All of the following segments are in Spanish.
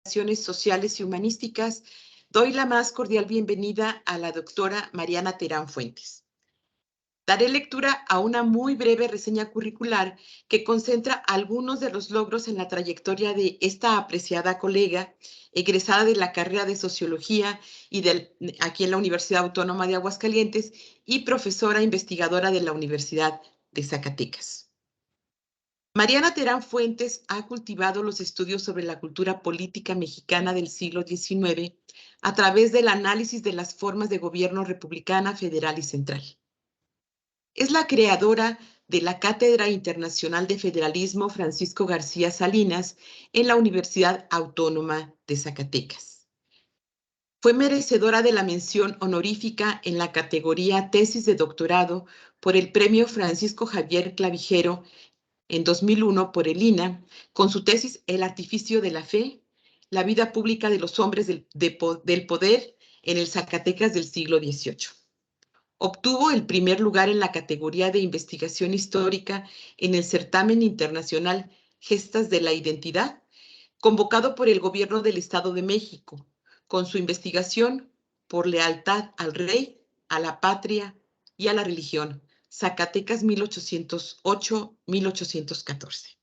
Investigaciones Sociales y Humanísticas, doy la más cordial bienvenida a la doctora Mariana Terán Fuentes. Daré lectura a una muy breve reseña curricular que concentra algunos de los logros en la trayectoria de esta apreciada colega, egresada de la carrera de Sociología aquí en la Universidad Autónoma de Aguascalientes y profesora investigadora de la Universidad de Zacatecas. Mariana Terán Fuentes ha cultivado los estudios sobre la cultura política mexicana del siglo XIX a través del análisis de las formas de gobierno republicana, federal y central. Es la creadora de la Cátedra Internacional de Federalismo Francisco García Salinas en la Universidad Autónoma de Zacatecas. Fue merecedora de la mención honorífica en la categoría Tesis de Doctorado por el Premio Francisco Javier Clavijero en 2001 por el INA, con su tesis El artificio de la fe, la vida pública de los hombres del poder en el Zacatecas del siglo XVIII. Obtuvo el primer lugar en la categoría de investigación histórica en el certamen internacional Gestas de la Identidad, convocado por el Gobierno del Estado de México, con su investigación por lealtad al rey, a la patria y a la religión, Zacatecas 1808-1814.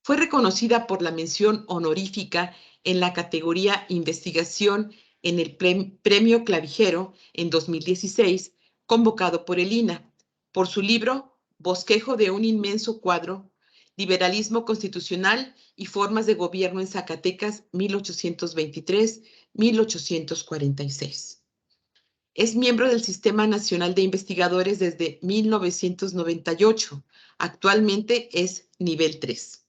Fue reconocida por la mención honorífica en la categoría Investigación en el Premio Clavijero en 2016, convocado por el INA, por su libro Bosquejo de un inmenso cuadro, Liberalismo Constitucional y Formas de Gobierno en Zacatecas 1823-1846. Es miembro del Sistema Nacional de Investigadores desde 1998. Actualmente es nivel 3.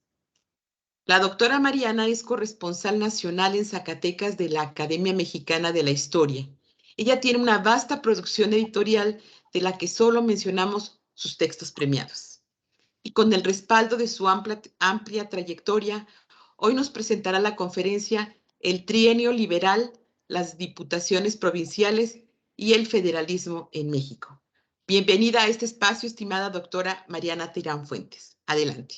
La doctora Mariana es corresponsal nacional en Zacatecas de la Academia Mexicana de la Historia. Ella tiene una vasta producción editorial de la que solo mencionamos sus textos premiados. Y con el respaldo de su amplia trayectoria, hoy nos presentará la conferencia El Trienio Liberal, las Diputaciones Provinciales y el Federalismo en México. Bienvenida a este espacio, estimada doctora Mariana Terán Fuentes. Adelante.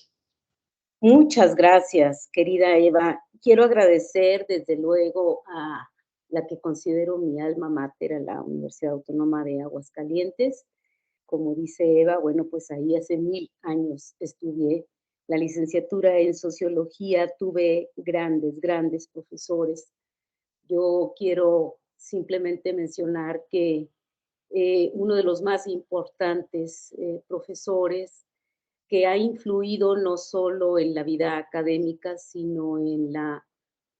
Muchas gracias, querida Eva. Quiero agradecer desde luego a la que considero mi alma mater, a la Universidad Autónoma de Aguascalientes. Como dice Eva, bueno, pues ahí hace 1000 años estudié la licenciatura en Sociología, tuve grandes profesores. Yo quiero simplemente mencionar que uno de los más importantes profesores que ha influido no solo en la vida académica, sino en la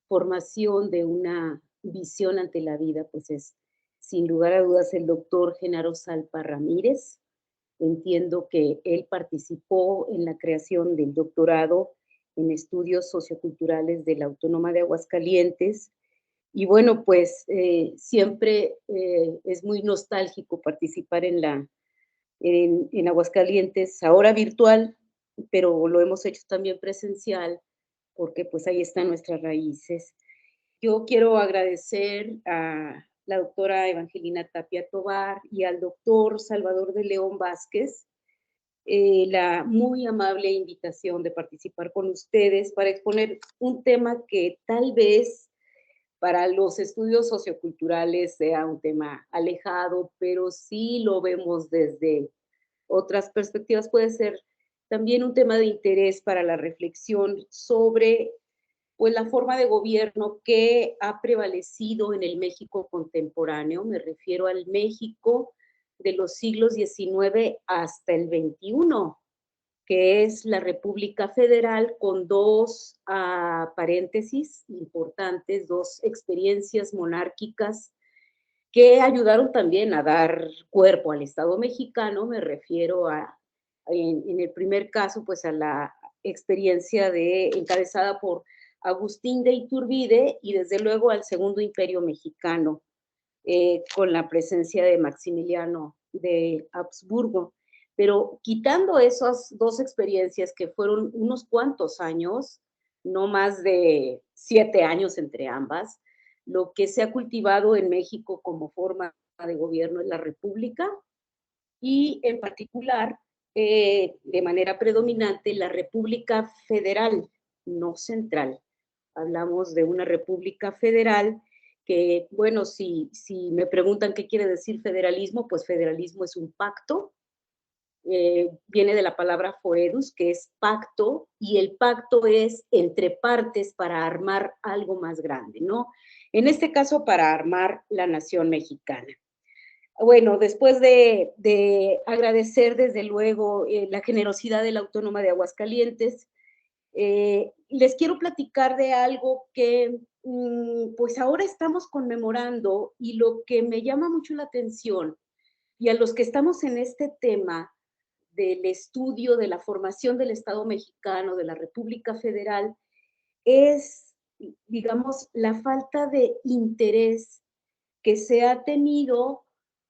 formación de una visión ante la vida, pues es sin lugar a dudas el doctor Genaro Salpa Ramírez. Entiendo que él participó en la creación del doctorado en estudios socioculturales de la Autónoma de Aguascalientes. Y bueno, pues siempre es muy nostálgico participar en Aguascalientes, ahora virtual, pero lo hemos hecho también presencial, porque pues ahí están nuestras raíces. Yo quiero agradecer a la doctora Evangelina Tapia Tovar y al doctor Salvador de León Vázquez la muy amable invitación de participar con ustedes para exponer un tema que tal vez para los estudios socioculturales sea un tema alejado, pero sí lo vemos desde otras perspectivas. Puede ser también un tema de interés para la reflexión sobre pues, la forma de gobierno que ha prevalecido en el México contemporáneo. Me refiero al México de los siglos XIX hasta el XXI, que es la República Federal con dos paréntesis importantes, dos experiencias monárquicas que ayudaron también a dar cuerpo al Estado mexicano. Me refiero en el primer caso, pues a la experiencia encabezada por Agustín de Iturbide y desde luego al Segundo Imperio Mexicano, con la presencia de Maximiliano de Habsburgo. Pero quitando esas dos experiencias que fueron unos cuantos años, no más de 7 años entre ambas, lo que se ha cultivado en México como forma de gobierno es la república y en particular, de manera predominante, la república federal, no central. hablamos de una república federal que, bueno, si me preguntan qué quiere decir federalismo, pues federalismo es un pacto, viene de la palabra foedus, que es pacto, y el pacto es entre partes para armar algo más grande, ¿no? En este caso, para armar la nación mexicana. Bueno, después de agradecer desde luego la generosidad de la Autónoma de Aguascalientes, les quiero platicar de algo que pues ahora estamos conmemorando, y lo que me llama mucho la atención, y a los que estamos en este tema del estudio de la formación del Estado mexicano, de la República Federal, es, digamos, la falta de interés que se ha tenido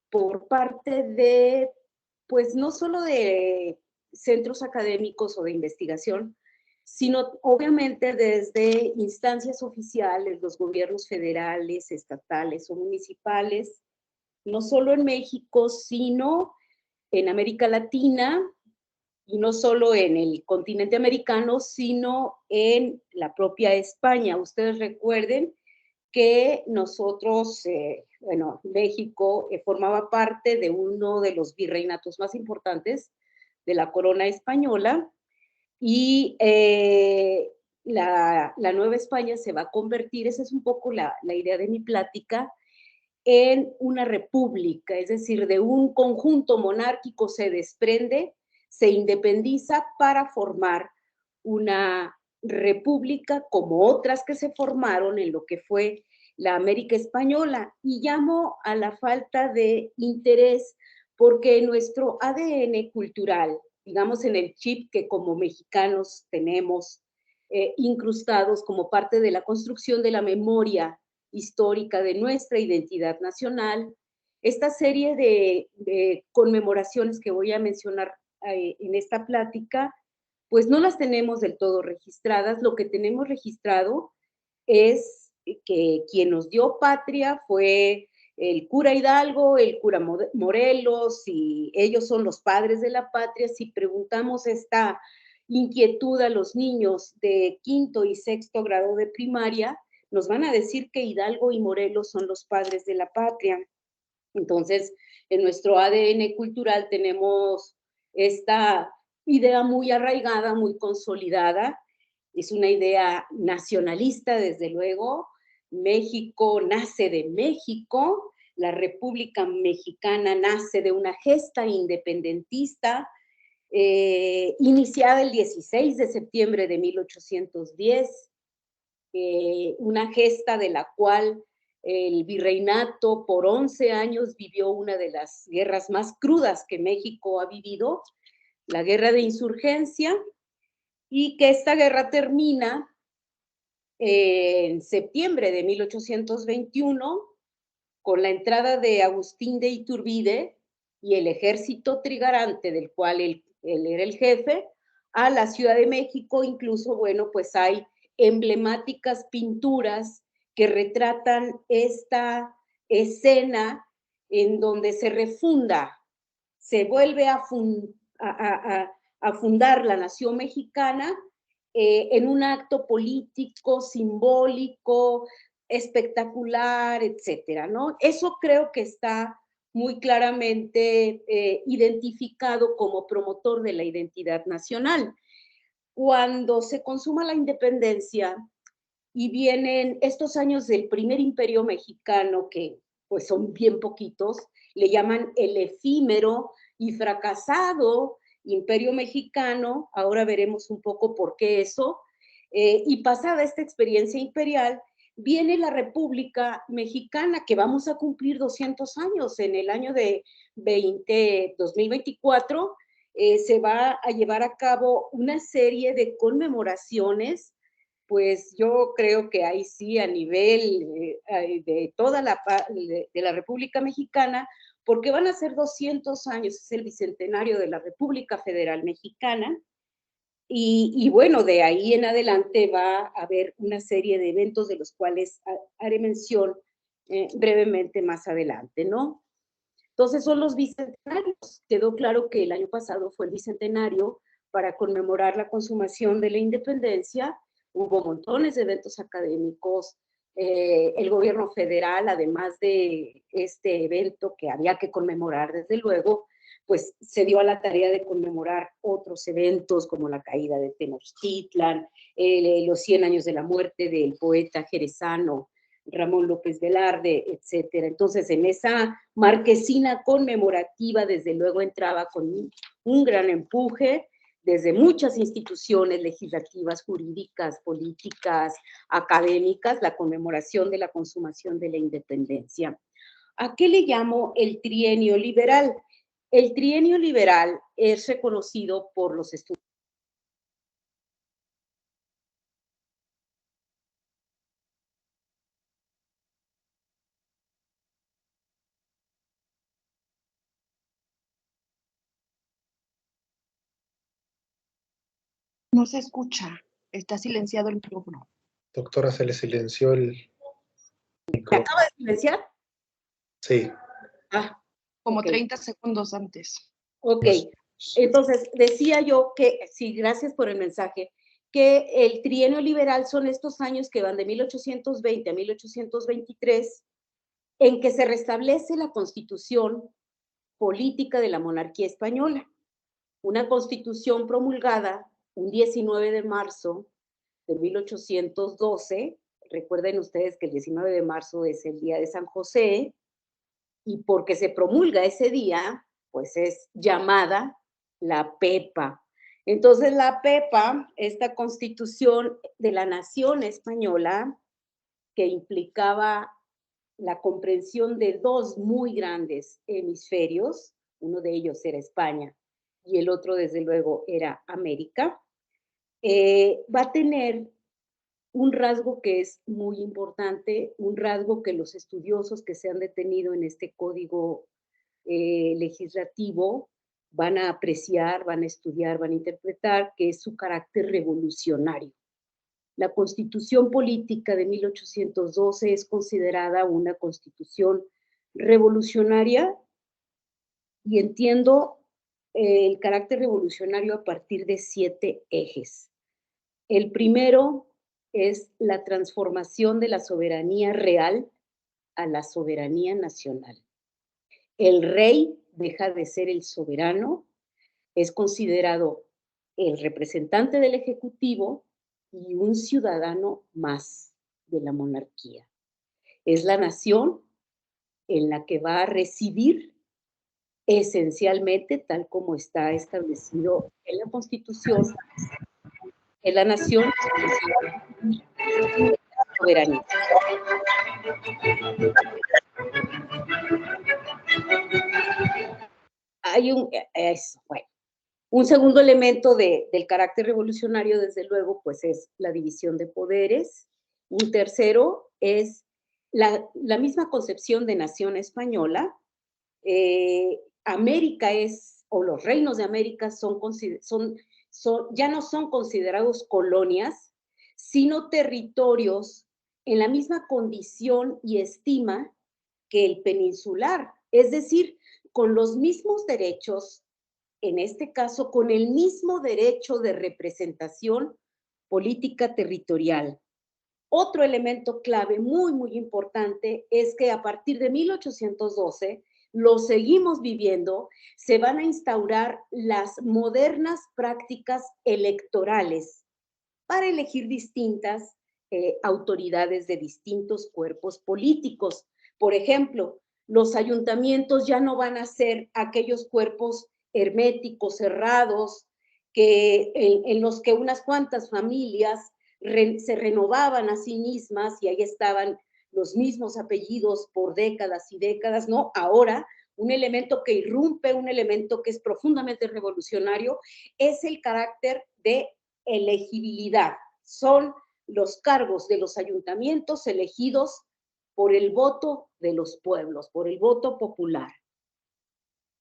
por parte de, pues no solo de centros académicos o de investigación, sino obviamente desde instancias oficiales, los gobiernos federales, estatales o municipales, no solo en México, sino en América Latina, y no solo en el continente americano, sino en la propia España. Ustedes recuerden que nosotros, bueno, México formaba parte de uno de los virreinatos más importantes de la corona española, y la Nueva España se va a convertir, esa es un poco la idea de mi plática, en una república, es decir, de un conjunto monárquico se desprende, se independiza para formar una república como otras que se formaron en lo que fue la América Española. Y llamo a la falta de interés porque nuestro ADN cultural, digamos en el chip que como mexicanos tenemos incrustados como parte de la construcción de la memoria histórica de nuestra identidad nacional, esta serie de conmemoraciones que voy a mencionar en esta plática, pues no las tenemos del todo registradas. Lo que tenemos registrado es que quien nos dio patria fue el cura Hidalgo, el cura Morelos, y ellos son los padres de la patria. Si preguntamos esta inquietud a los niños de quinto y sexto grado de primaria, nos van a decir que Hidalgo y Morelos son los padres de la patria. Entonces, en nuestro ADN cultural tenemos esta idea muy arraigada, muy consolidada. Es una idea nacionalista, desde luego. México nace de México, la República Mexicana nace de una gesta independentista iniciada el 16 de septiembre de 1810, una gesta de la cual el virreinato por 11 años vivió una de las guerras más crudas que México ha vivido, la guerra de insurgencia, y que esta guerra termina en septiembre de 1821 con la entrada de Agustín de Iturbide y el ejército trigarante del cual él era el jefe a la Ciudad de México. Incluso, bueno, pues hay emblemáticas pinturas que retratan esta escena en donde se refunda, se vuelve a fundar la nación mexicana en un acto político, simbólico, espectacular, etcétera, ¿no? Eso creo que está muy claramente identificado como promotor de la identidad nacional. Cuando se consuma la independencia y vienen estos años del primer imperio mexicano, que pues son bien poquitos, le llaman el efímero y fracasado imperio mexicano, ahora veremos un poco por qué eso, y pasada esta experiencia imperial, viene la República Mexicana, que vamos a cumplir 200 años en el año de 2024, se va a llevar a cabo una serie de conmemoraciones. Pues yo creo que ahí sí, a nivel de toda de la República Mexicana, porque van a ser 200 años, es el bicentenario de la República Federal Mexicana, y bueno, de ahí en adelante va a haber una serie de eventos de los cuales haré mención brevemente más adelante, ¿no? Entonces son los bicentenarios. Quedó claro que el año pasado fue el bicentenario para conmemorar la consumación de la independencia, hubo montones de eventos académicos, el gobierno federal, además de este evento que había que conmemorar, desde luego, pues se dio a la tarea de conmemorar otros eventos como la caída de Tenochtitlan, los 100 años de la muerte del poeta jerezano Ramón López Velarde, etcétera. Entonces, en esa marquesina conmemorativa, desde luego, entraba con un gran empuje desde muchas instituciones legislativas, jurídicas, políticas, académicas, la conmemoración de la consumación de la independencia. ¿A qué le llamo el trienio liberal? El trienio liberal es reconocido por los estudios. No se escucha, está silenciado el micrófono. Doctora, se le silenció el ¿Me micrófono. acaba de silenciar? Sí. Como ok. 30 segundos antes. Ok, entonces decía yo que, sí, gracias por el mensaje, que el trienio liberal son estos años que van de 1820 a 1823, en que se restablece la constitución política de la monarquía española. Una constitución promulgada un 19 de marzo de 1812, recuerden ustedes que el 19 de marzo es el día de San José, y porque se promulga ese día, pues es llamada la PEPA. Entonces la PEPA, esta constitución de la nación española, que implicaba la comprensión de dos muy grandes hemisferios, uno de ellos era España y el otro desde luego era América, va a tener un rasgo que es muy importante, un rasgo que los estudiosos que se han detenido en este código legislativo van a apreciar, van a estudiar, van a interpretar, que es su carácter revolucionario. La Constitución Política de 1812 es considerada una constitución revolucionaria y entiendo el carácter revolucionario a partir de 7 ejes. El primero es la transformación de la soberanía real a la soberanía nacional. El rey deja de ser el soberano, es considerado el representante del Ejecutivo y un ciudadano más de la monarquía. Es la nación en la que va a residir esencialmente, tal como está establecido en la Constitución, en la nación soberanía. Hay un segundo elemento del carácter revolucionario, desde luego, pues es la división de poderes. Un tercero es la misma concepción de nación española. América o los reinos de América ya no son considerados colonias, sino territorios en la misma condición y estima que el peninsular, es decir, con los mismos derechos, en este caso con el mismo derecho de representación política territorial. Otro elemento clave muy, muy importante es que a partir de 1812, lo seguimos viviendo, se van a instaurar las modernas prácticas electorales para elegir distintas autoridades de distintos cuerpos políticos. Por ejemplo, los ayuntamientos ya no van a ser aquellos cuerpos herméticos, cerrados, en los que unas cuantas familias se renovaban a sí mismas y ahí estaban los mismos apellidos por décadas y décadas, ¿no? Ahora, un elemento que irrumpe, un elemento que es profundamente revolucionario, es el carácter de elegibilidad. Son los cargos de los ayuntamientos elegidos por el voto de los pueblos, por el voto popular.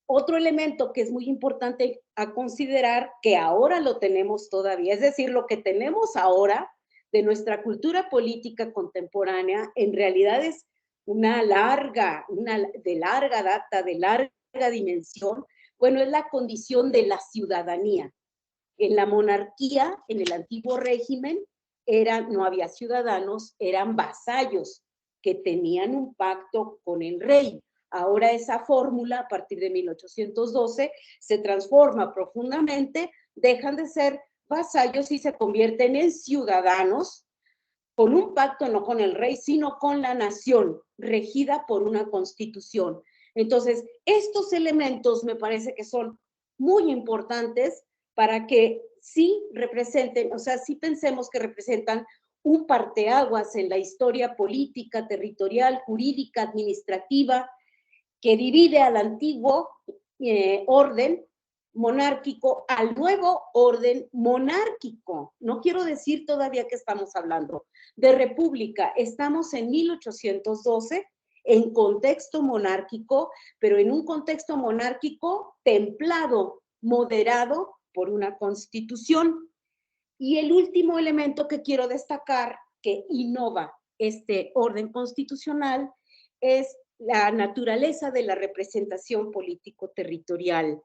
Otro elemento que es muy importante a considerar, que ahora lo tenemos todavía, es decir, lo que tenemos ahora de nuestra cultura política contemporánea, en realidad es de larga data, de larga dimensión, bueno, es la condición de la ciudadanía. En la monarquía, en el antiguo régimen, no había ciudadanos, eran vasallos que tenían un pacto con el rey. Ahora esa fórmula, a partir de 1812, se transforma profundamente, dejan de ser vasallos y se convierten en ciudadanos con un pacto no con el rey, sino con la nación, regida por una constitución. Entonces, estos elementos me parece que son muy importantes para que sí representen, o sea, sí pensemos que representan un parteaguas en la historia política, territorial, jurídica, administrativa, que divide al antiguo orden monárquico al nuevo orden monárquico. No quiero decir todavía que estamos hablando de república. Estamos en 1812 en contexto monárquico, pero en un contexto monárquico templado, moderado por una constitución. Y el último elemento que quiero destacar que innova este orden constitucional es la naturaleza de la representación político-territorial.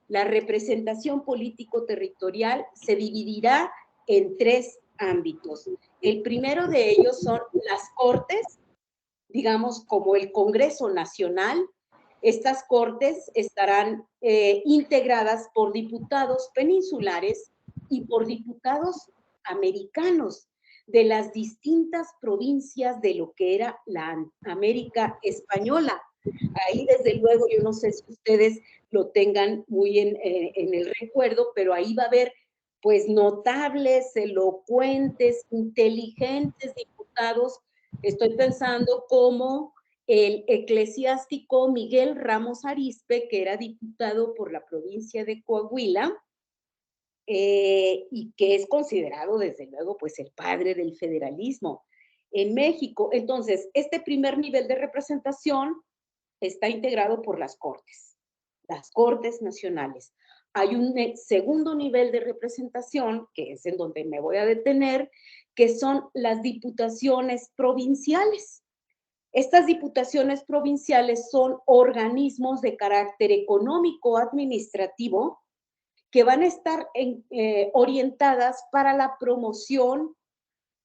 La representación político-territorial se dividirá en 3 ámbitos. El primero de ellos son las Cortes, digamos como el Congreso Nacional. Estas Cortes estarán integradas por diputados peninsulares y por diputados americanos de las distintas provincias de lo que era la América española. Ahí, desde luego, yo no sé si ustedes lo tengan muy en el recuerdo, pero ahí va a haber, pues, notables, elocuentes, inteligentes diputados. Estoy pensando como el eclesiástico Miguel Ramos Arizpe, que era diputado por la provincia de Coahuila, y que es considerado, desde luego, pues el padre del federalismo en México. Entonces, este primer nivel de representación está integrado por las Cortes nacionales. Hay un segundo nivel de representación, que es en donde me voy a detener, que son las diputaciones provinciales. Estas diputaciones provinciales son organismos de carácter económico administrativo que van a estar orientadas para la promoción,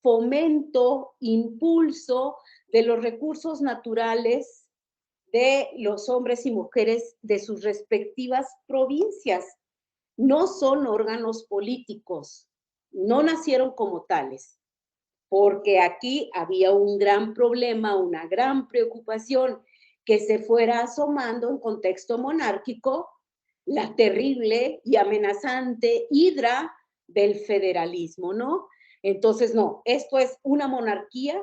fomento, impulso de los recursos naturales de los hombres y mujeres de sus respectivas provincias. No son órganos políticos, no nacieron como tales, porque aquí había un gran problema, una gran preocupación que se fuera asomando en contexto monárquico la terrible y amenazante hidra del federalismo, ¿no? Entonces, no, esto es una monarquía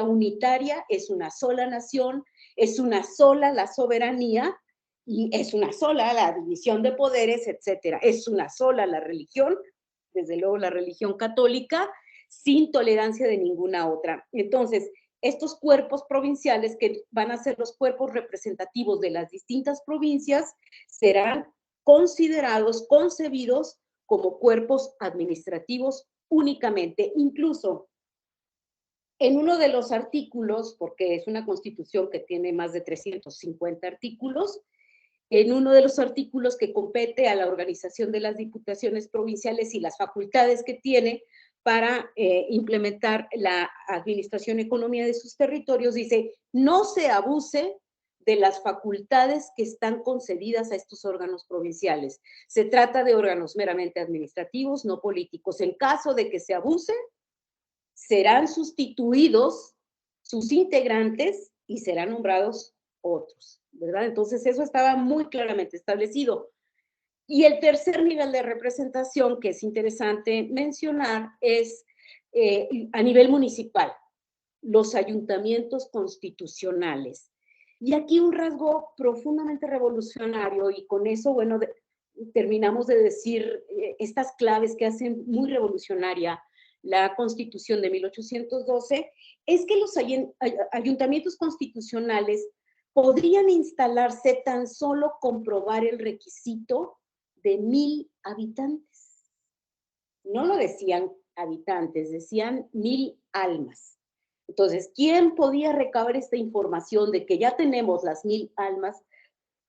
unitaria, es una sola nación, es una sola la soberanía y es una sola la división de poderes, etcétera. Es una sola la religión, desde luego la religión católica, sin tolerancia de ninguna otra. Entonces, estos cuerpos provinciales, que van a ser los cuerpos representativos de las distintas provincias, serán considerados, concebidos como cuerpos administrativos únicamente. Incluso en uno de los artículos, porque es una constitución que tiene más de 350 artículos, en uno de los artículos que compete a la organización de las diputaciones provinciales y las facultades que tiene para implementar la administración y economía de sus territorios, dice: no se abuse de las facultades que están concedidas a estos órganos provinciales. Se trata de órganos meramente administrativos, no políticos. En caso de que se abuse, serán sustituidos sus integrantes y serán nombrados otros, ¿verdad? Entonces, eso estaba muy claramente establecido. Y el tercer nivel de representación que es interesante mencionar es a nivel municipal, los ayuntamientos constitucionales. Y aquí un rasgo profundamente revolucionario, y con eso, bueno, terminamos de decir estas claves que hacen muy revolucionaria la Constitución de 1812, es que los ayuntamientos constitucionales podrían instalarse tan solo comprobar el requisito de 1000 habitantes. No lo decían habitantes, decían 1000 almas. Entonces, ¿quién podía recabar esta información de que ya tenemos las 1000 almas?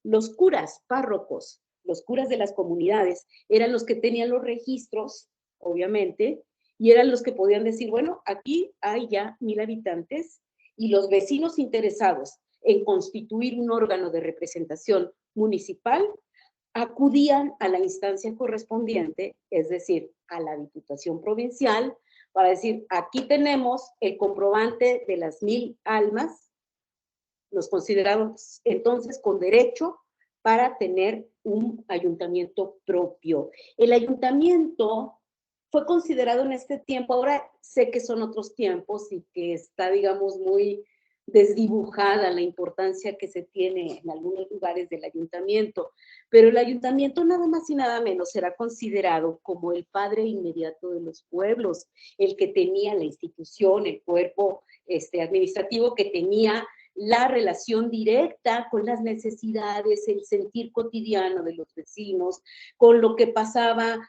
Los curas, párrocos, los curas de las comunidades, eran los que tenían los registros, obviamente, y eran los que podían decir, bueno, aquí hay ya 1000 habitantes y los vecinos interesados en constituir un órgano de representación municipal acudían a la instancia correspondiente, es decir, a la Diputación Provincial, para decir, aquí tenemos el comprobante de las 1000 almas, los consideramos entonces con derecho para tener un ayuntamiento propio. El ayuntamiento fue considerado en este tiempo, ahora sé que son otros tiempos y que está, digamos, muy desdibujada la importancia que se tiene en algunos lugares del ayuntamiento, pero el ayuntamiento nada más y nada menos será considerado como el padre inmediato de los pueblos, el que tenía la institución, el cuerpo administrativo que tenía la relación directa con las necesidades, el sentir cotidiano de los vecinos, con lo que pasaba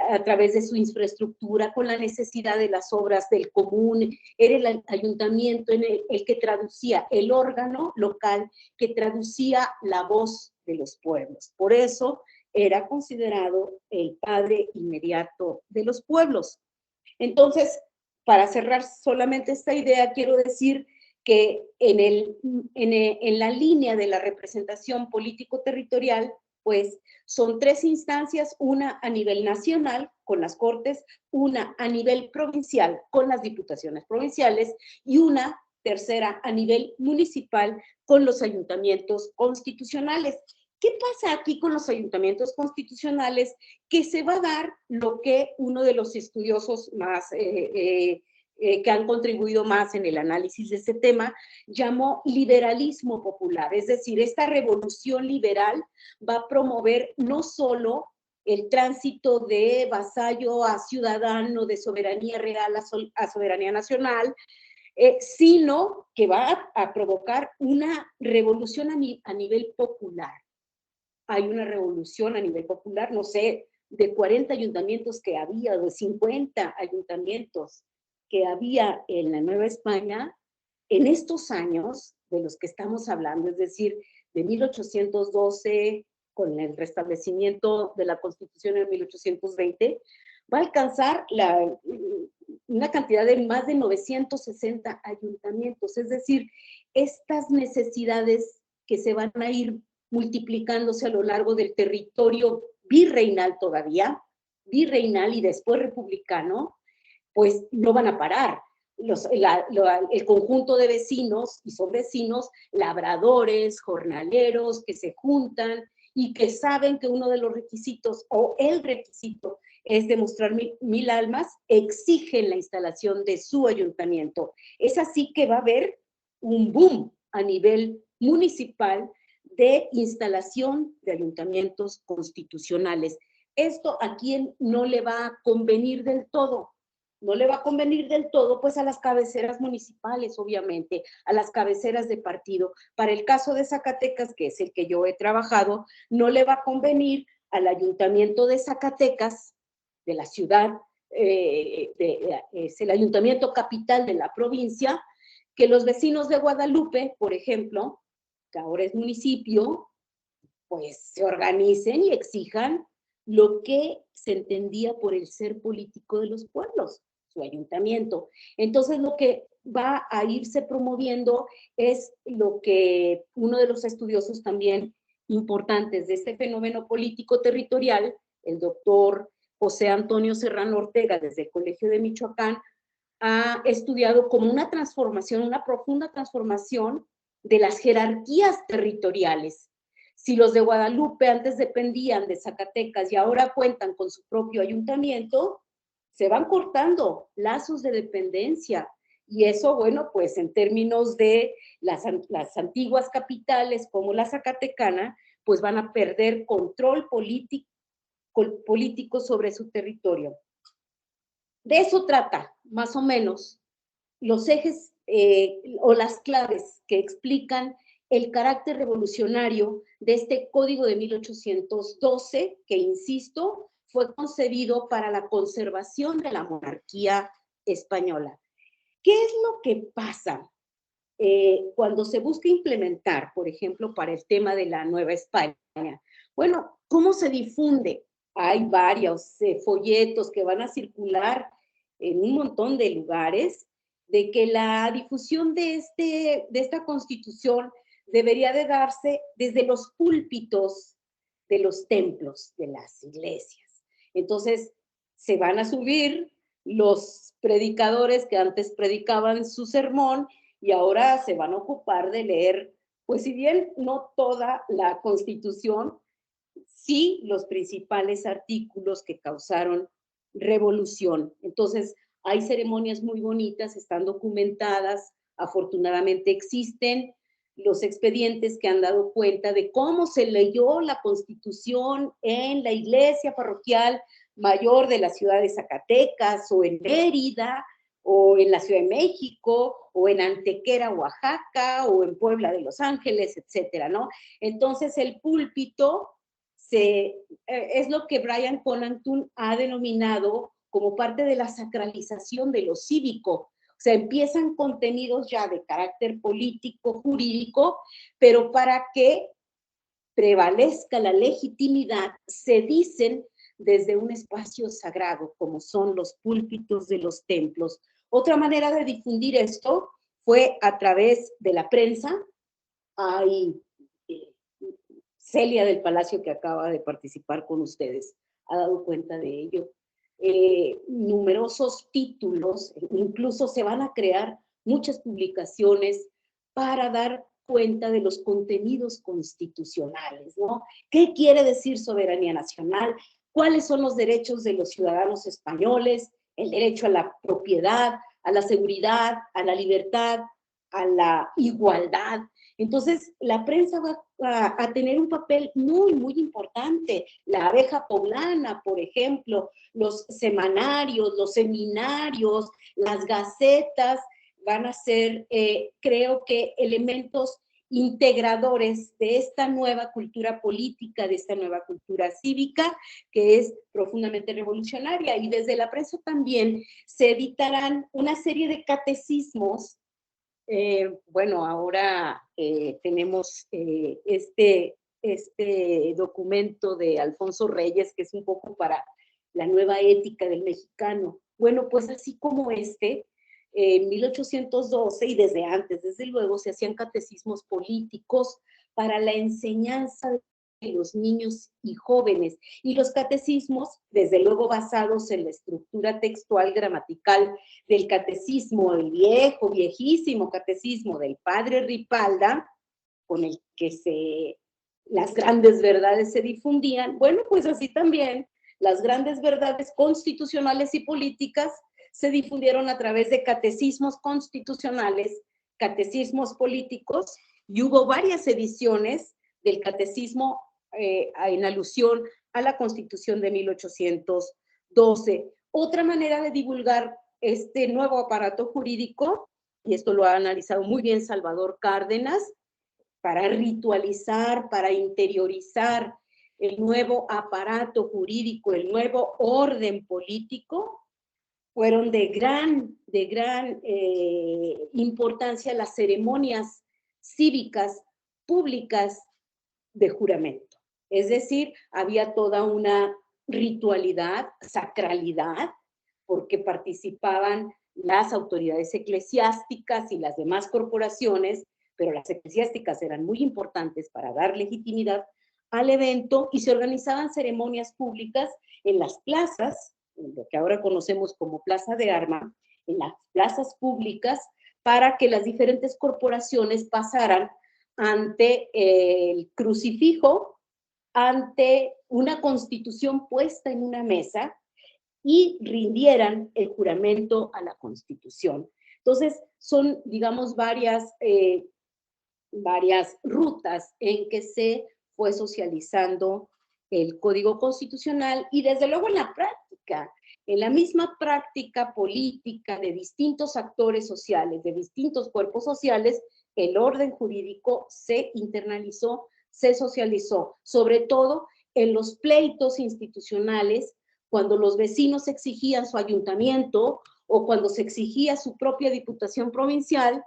a través de su infraestructura, con la necesidad de las obras del común. Era el ayuntamiento el que traducía, el órgano local que traducía la voz de los pueblos. Por eso era considerado el padre inmediato de los pueblos. Entonces, para cerrar solamente esta idea, quiero decir que en la línea de la representación político-territorial, pues son 3 instancias, una a nivel nacional con las Cortes, una a nivel provincial con las diputaciones provinciales y una tercera a nivel municipal con los ayuntamientos constitucionales. ¿Qué pasa aquí con los ayuntamientos constitucionales? Que se va a dar lo que uno de los estudiosos más que han contribuido más en el análisis de este tema, llamó liberalismo popular. Es decir, esta revolución liberal va a promover no solo el tránsito de vasallo a ciudadano, de soberanía real a soberanía nacional, sino que va a provocar una revolución a nivel popular. Hay una revolución a nivel popular, no sé, de 40 ayuntamientos que había, de 50 ayuntamientos que había en la Nueva España, en estos años de los que estamos hablando, es decir, de 1812, con el restablecimiento de la Constitución en 1820, va a alcanzar una cantidad de más de 960 ayuntamientos. Es decir, estas necesidades que se van a ir multiplicándose a lo largo del territorio virreinal todavía, virreinal y después republicano, pues no van a parar. El conjunto de vecinos, y son vecinos, labradores, jornaleros, que se juntan y que saben que uno de los requisitos, o el requisito, es demostrar 1000 almas, exigen la instalación de su ayuntamiento. Es así que va a haber un boom a nivel municipal de instalación de ayuntamientos constitucionales. Esto a quién no le va a convenir del todo. No le va a convenir del todo, pues a las cabeceras municipales, obviamente, a las cabeceras de partido. Para el caso de Zacatecas, que es el que yo he trabajado, no le va a convenir al ayuntamiento de Zacatecas, de la ciudad, es el ayuntamiento capital de la provincia, que los vecinos de Guadalupe, por ejemplo, que ahora es municipio, pues se organicen y exijan lo que se entendía por el ser político de los pueblos, su ayuntamiento. Entonces, lo que va a irse promoviendo es lo que uno de los estudiosos también importantes de este fenómeno político territorial, el doctor José Antonio Serrano Ortega, desde el Colegio de Michoacán, ha estudiado como una transformación, una profunda transformación de las jerarquías territoriales. Si los de Guadalupe antes dependían de Zacatecas y ahora cuentan con su propio ayuntamiento, se van cortando lazos de dependencia. Y eso, bueno, pues en términos de las antiguas capitales como la zacatecana, pues van a perder control político sobre su territorio. De eso trata, más o menos, los ejes o las claves que explican el carácter revolucionario de este Código de 1812, que, insisto, fue concebido para la conservación de la monarquía española. ¿Qué es lo que pasa cuando se busca implementar, por ejemplo, para el tema de la Nueva España? Bueno, ¿cómo se difunde? Hay varios folletos que van a circular en un montón de lugares, de que la difusión de esta Constitución debería de darse desde los púlpitos de los templos, de las iglesias. Entonces, se van a subir los predicadores que antes predicaban su sermón y ahora se van a ocupar de leer, pues si bien no toda la Constitución, sí los principales artículos que causaron revolución. Entonces, hay ceremonias muy bonitas, están documentadas, afortunadamente existen los expedientes que han dado cuenta de cómo se leyó la Constitución en la iglesia parroquial mayor de la ciudad de Zacatecas, o en Mérida, o en la Ciudad de México, o en Antequera, Oaxaca, o en Puebla de Los Ángeles, etcétera, ¿no? Entonces, el púlpito es lo que Brian Conantun ha denominado como parte de la sacralización de lo cívico. O sea, empiezan contenidos ya de carácter político, jurídico, pero para que prevalezca la legitimidad, se dicen desde un espacio sagrado, como son los púlpitos de los templos. Otra manera de difundir esto fue a través de la prensa. Hay Celia del Palacio, que acaba de participar con ustedes, ha dado cuenta de ello. Numerosos títulos, incluso se van a crear muchas publicaciones para dar cuenta de los contenidos constitucionales, ¿no? ¿Qué quiere decir soberanía nacional? ¿Cuáles son los derechos de los ciudadanos españoles? El derecho a la propiedad, a la seguridad, a la libertad, a la igualdad. Entonces, la prensa va a tener un papel muy, muy importante. La Abeja Poblana, por ejemplo, los semanarios, los seminarios, las gacetas van a ser, creo que, elementos integradores de esta nueva cultura política, de esta nueva cultura cívica, que es profundamente revolucionaria. Y desde la prensa también se editarán una serie de catecismos. Bueno, ahora tenemos este documento de Alfonso Reyes, que es un poco para la nueva ética del mexicano. Bueno, pues así como en 1812 y desde antes, desde luego, se hacían catecismos políticos para la enseñanza de los niños y jóvenes. Y los catecismos, desde luego basados en la estructura textual gramatical del catecismo, el viejísimo catecismo del padre Ripalda, con el que las grandes verdades se difundían. Bueno, pues así también las grandes verdades constitucionales y políticas se difundieron a través de catecismos constitucionales, catecismos políticos, y hubo varias ediciones del catecismo en alusión a la Constitución de 1812. Otra manera de divulgar este nuevo aparato jurídico, y esto lo ha analizado muy bien Salvador Cárdenas, para ritualizar, para interiorizar el nuevo aparato jurídico, el nuevo orden político, fueron de gran importancia las ceremonias cívicas públicas de juramento. Es decir, había toda una ritualidad, sacralidad, porque participaban las autoridades eclesiásticas y las demás corporaciones, pero las eclesiásticas eran muy importantes para dar legitimidad al evento, y se organizaban ceremonias públicas en las plazas, en lo que ahora conocemos como Plaza de Armas, en las plazas públicas, para que las diferentes corporaciones pasaran ante el crucifijo, ante una constitución puesta en una mesa, y rindieran el juramento a la Constitución. Entonces, son, digamos, varias rutas en que se fue socializando el Código Constitucional, y desde luego en la práctica, en la misma práctica política de distintos actores sociales, de distintos cuerpos sociales, el orden jurídico se internalizó, se socializó, sobre todo en los pleitos institucionales, cuando los vecinos exigían su ayuntamiento o cuando se exigía su propia diputación provincial.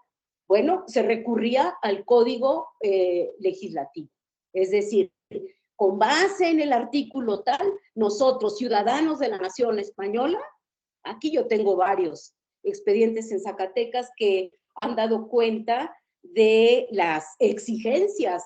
Bueno, se recurría al código legislativo. Es decir, con base en el artículo tal, nosotros, ciudadanos de la nación española, Aquí yo tengo varios expedientes en Zacatecas que han dado cuenta de las exigencias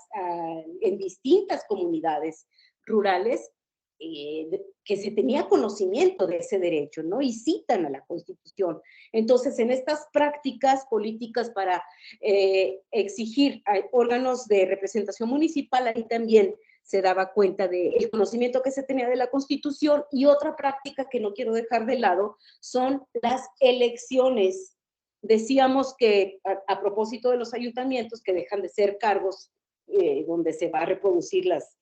en distintas comunidades rurales, que se tenía conocimiento de ese derecho, ¿no? Y citan a la Constitución. Entonces, en estas prácticas políticas para exigir a órganos de representación municipal, ahí también se daba cuenta del conocimiento que se tenía de la Constitución. Y otra práctica que no quiero dejar de lado son las elecciones. Decíamos que a propósito de los ayuntamientos, que dejan de ser cargos donde se va a reproducir las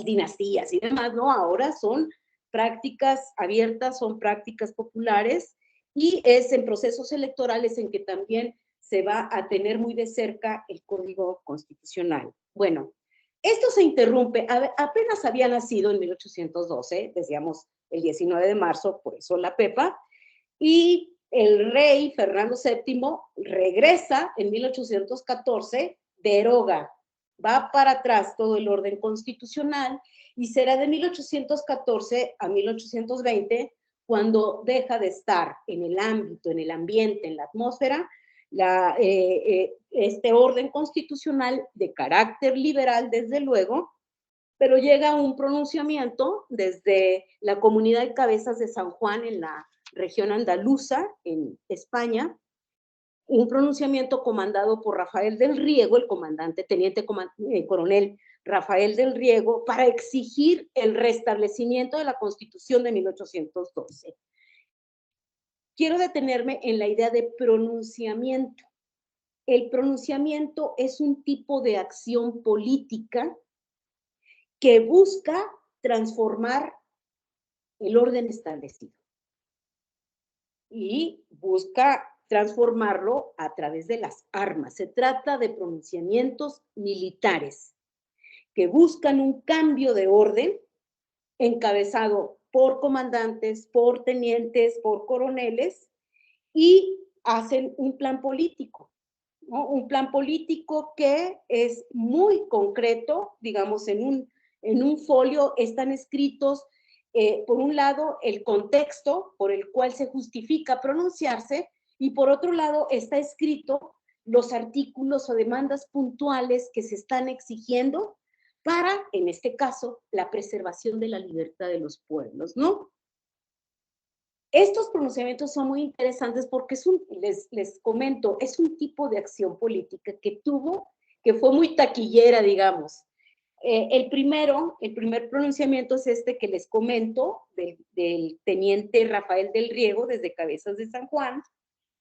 dinastías y demás, ¿no? Ahora son prácticas abiertas, son prácticas populares, y es en procesos electorales en que también se va a tener muy de cerca el Código Constitucional. Bueno, esto se interrumpe, apenas había nacido en 1812, decíamos el 19 de marzo, por eso la Pepa, y el rey Fernando VII regresa en 1814, deroga, va para atrás todo el orden constitucional, y será de 1814 a 1820 cuando deja de estar en el ámbito, en el ambiente, en la atmósfera, este orden constitucional de carácter liberal, desde luego, pero llega un pronunciamiento desde la comunidad de Cabezas de San Juan en la región andaluza, en España, un pronunciamiento comandado por Rafael del Riego, el comandante, coronel Rafael del Riego, para exigir el restablecimiento de la Constitución de 1812. Quiero detenerme en la idea de pronunciamiento. El pronunciamiento es un tipo de acción política que busca transformar el orden establecido y busca transformarlo a través de las armas. Se trata de pronunciamientos militares que buscan un cambio de orden encabezado por comandantes, por tenientes, por coroneles, y hacen un plan político, ¿no? Un plan político que es muy concreto, digamos, en un folio están escritos, por un lado, el contexto por el cual se justifica pronunciarse, y por otro lado está escrito los artículos o demandas puntuales que se están exigiendo para, en este caso, la preservación de la libertad de los pueblos, ¿no? Estos pronunciamientos son muy interesantes porque les comento, es un tipo de acción política que fue muy taquillera, digamos. El primer pronunciamiento es este que les comento, del teniente Rafael del Riego, desde Cabezas de San Juan.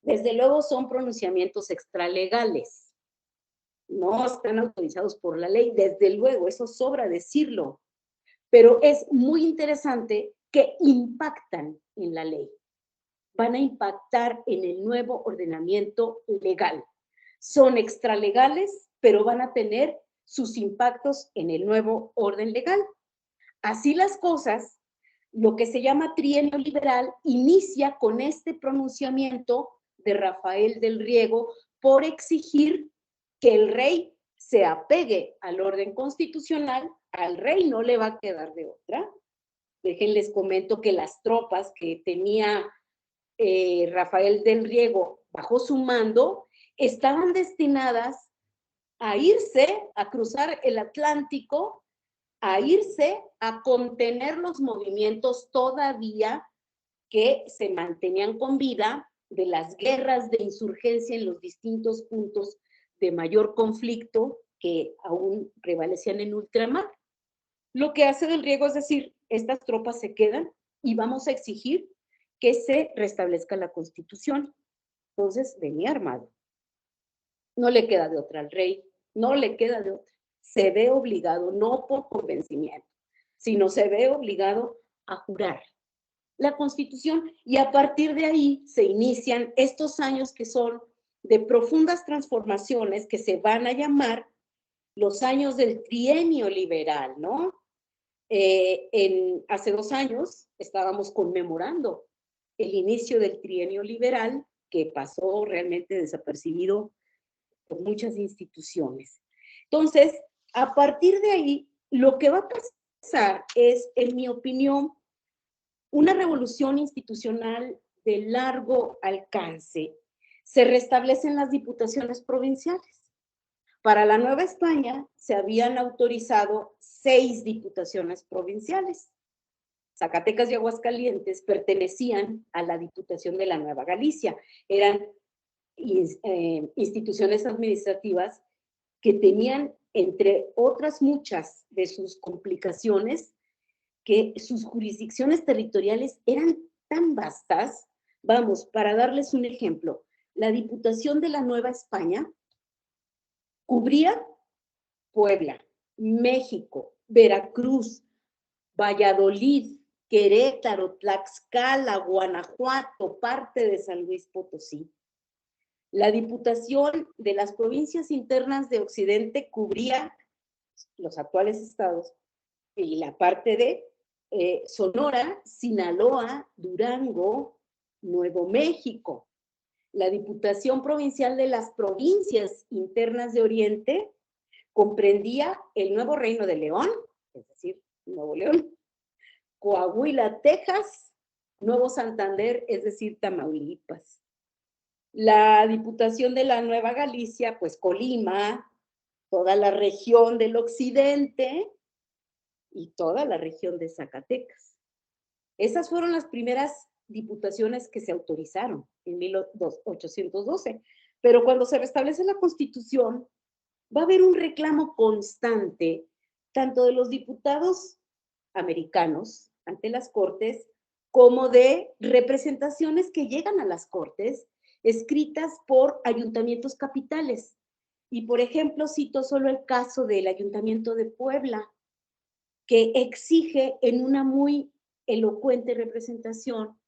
Desde luego son pronunciamientos extralegales, no están autorizados por la ley, desde luego, eso sobra decirlo, pero es muy interesante que impactan en la ley, van a impactar en el nuevo ordenamiento legal. Son extralegales, pero van a tener sus impactos en el nuevo orden legal. Así las cosas, lo que se llama trienio liberal inicia con este pronunciamiento de Rafael del Riego por exigir que el rey se apegue al orden constitucional. Al rey no le va a quedar de otra. Déjenles comento que las tropas que tenía Rafael del Riego bajo su mando estaban destinadas a irse, a cruzar el Atlántico, a irse a contener los movimientos todavía que se mantenían con vida de las guerras de insurgencia en los distintos puntos de mayor conflicto que aún prevalecían en ultramar. Lo que hace del Riego es decir, estas tropas se quedan y vamos a exigir que se restablezca la Constitución. Entonces venía armado. No le queda de otra al rey, no le queda de otra. Se ve obligado, no por convencimiento, sino se ve obligado a jurar la Constitución, y a partir de ahí se inician estos años que son de profundas transformaciones que se van a llamar los años del trienio liberal, ¿no? Hace 2 años estábamos conmemorando el inicio del trienio liberal, que pasó realmente desapercibido por muchas instituciones. Entonces, a partir de ahí, lo que va a pasar es, en mi opinión, una revolución institucional de largo alcance, se restablecen las diputaciones provinciales. Para la Nueva España se habían autorizado 6 diputaciones provinciales. Zacatecas y Aguascalientes pertenecían a la Diputación de la Nueva Galicia. Eran instituciones administrativas que tenían, entre otras muchas de sus complicaciones, que sus jurisdicciones territoriales eran tan vastas. Vamos, para darles un ejemplo, la Diputación de la Nueva España cubría Puebla, México, Veracruz, Valladolid, Querétaro, Tlaxcala, Guanajuato, parte de San Luis Potosí. La Diputación de las Provincias Internas de Occidente cubría los actuales estados y la parte de Sonora, Sinaloa, Durango, Nuevo México. La Diputación Provincial de las Provincias Internas de Oriente comprendía el Nuevo Reino de León, es decir, Nuevo León, Coahuila, Texas, Nuevo Santander, es decir, Tamaulipas. La Diputación de la Nueva Galicia, pues Colima, toda la región del occidente y toda la región de Zacatecas. Esas fueron las primeras diputaciones que se autorizaron en 1812. Pero cuando se restablece la Constitución, va a haber un reclamo constante, tanto de los diputados americanos ante las Cortes, como de representaciones que llegan a las Cortes, escritas por ayuntamientos capitales. Y, por ejemplo, cito solo el caso del Ayuntamiento de Puebla, que exige en una muy elocuente representación,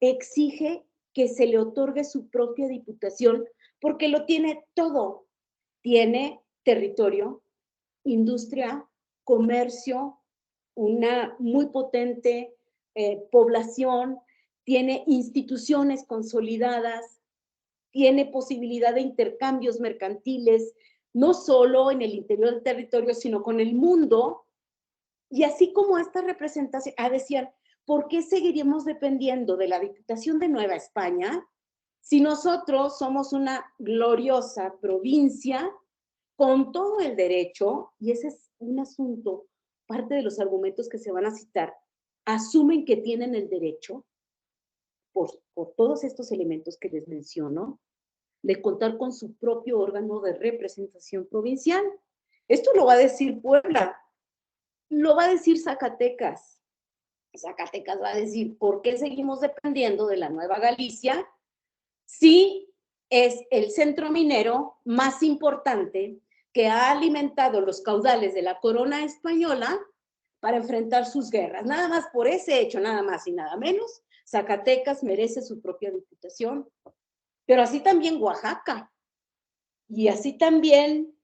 exige que se le otorgue su propia diputación, porque lo tiene todo. Tiene territorio, industria, comercio, una muy potente población, tiene instituciones consolidadas, tiene posibilidad de intercambios mercantiles, no solo en el interior del territorio, sino con el mundo. Y así como esta representación, decían, ¿por qué seguiríamos dependiendo de la Diputación de Nueva España si nosotros somos una gloriosa provincia con todo el derecho? Y ese es un asunto, parte de los argumentos que se van a citar, asumen que tienen el derecho, por todos estos elementos que les menciono, de contar con su propio órgano de representación provincial. Esto lo va a decir Puebla, lo va a decir Zacatecas. Zacatecas va a decir, ¿por qué seguimos dependiendo de la Nueva Galicia si es el centro minero más importante que ha alimentado los caudales de la corona española para enfrentar sus guerras? Nada más por ese hecho, nada más y nada menos, Zacatecas merece su propia diputación, pero así también Oaxaca, y así también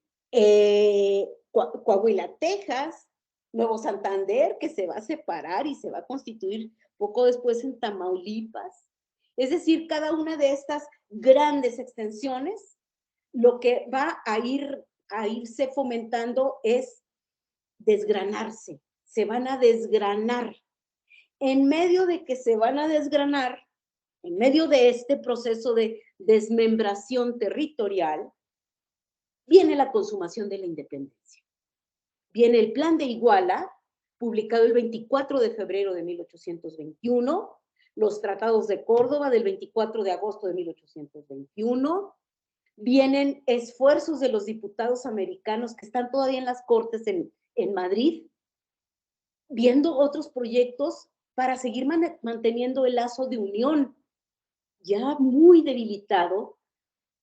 Coahuila, Texas, Nuevo Santander, que se va a separar y se va a constituir poco después en Tamaulipas. Es decir, cada una de estas grandes extensiones, lo que va a irse fomentando es desgranarse, se van a desgranar. En medio de que se van a desgranar, en medio de este proceso de desmembración territorial, viene la consumación de la independencia. Viene el Plan de Iguala, publicado el 24 de febrero de 1821, los Tratados de Córdoba del 24 de agosto de 1821, vienen esfuerzos de los diputados americanos que están todavía en las Cortes en Madrid, viendo otros proyectos para seguir manteniendo el lazo de unión, ya muy debilitado,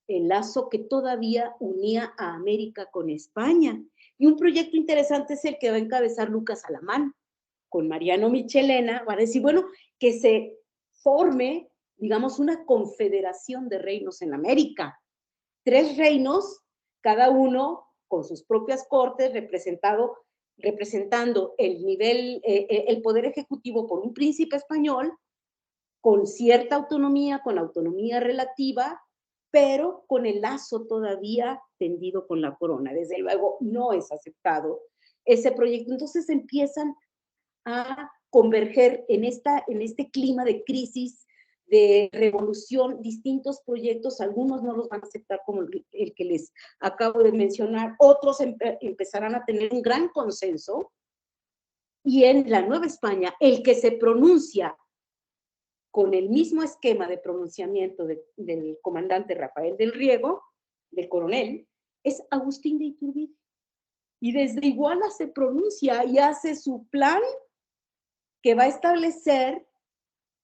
el lazo que todavía unía a América con España. Y un proyecto interesante es el que va a encabezar Lucas Alamán, con Mariano Michelena. Va a decir, bueno, que se forme, digamos, una confederación de reinos en América. 3 reinos, cada uno con sus propias cortes, representando el poder ejecutivo por un príncipe español, con cierta autonomía, con autonomía relativa, pero con el lazo todavía tendido con la corona. Desde luego no es aceptado ese proyecto. Entonces empiezan a converger en este clima de crisis, de revolución, distintos proyectos, algunos no los van a aceptar como el que les acabo de mencionar, otros empezarán a tener un gran consenso, y en la Nueva España, el que se pronuncia con el mismo esquema de pronunciamiento del comandante Rafael del Riego, del coronel, es Agustín de Iturbide. Y desde Iguala se pronuncia y hace su plan que va a establecer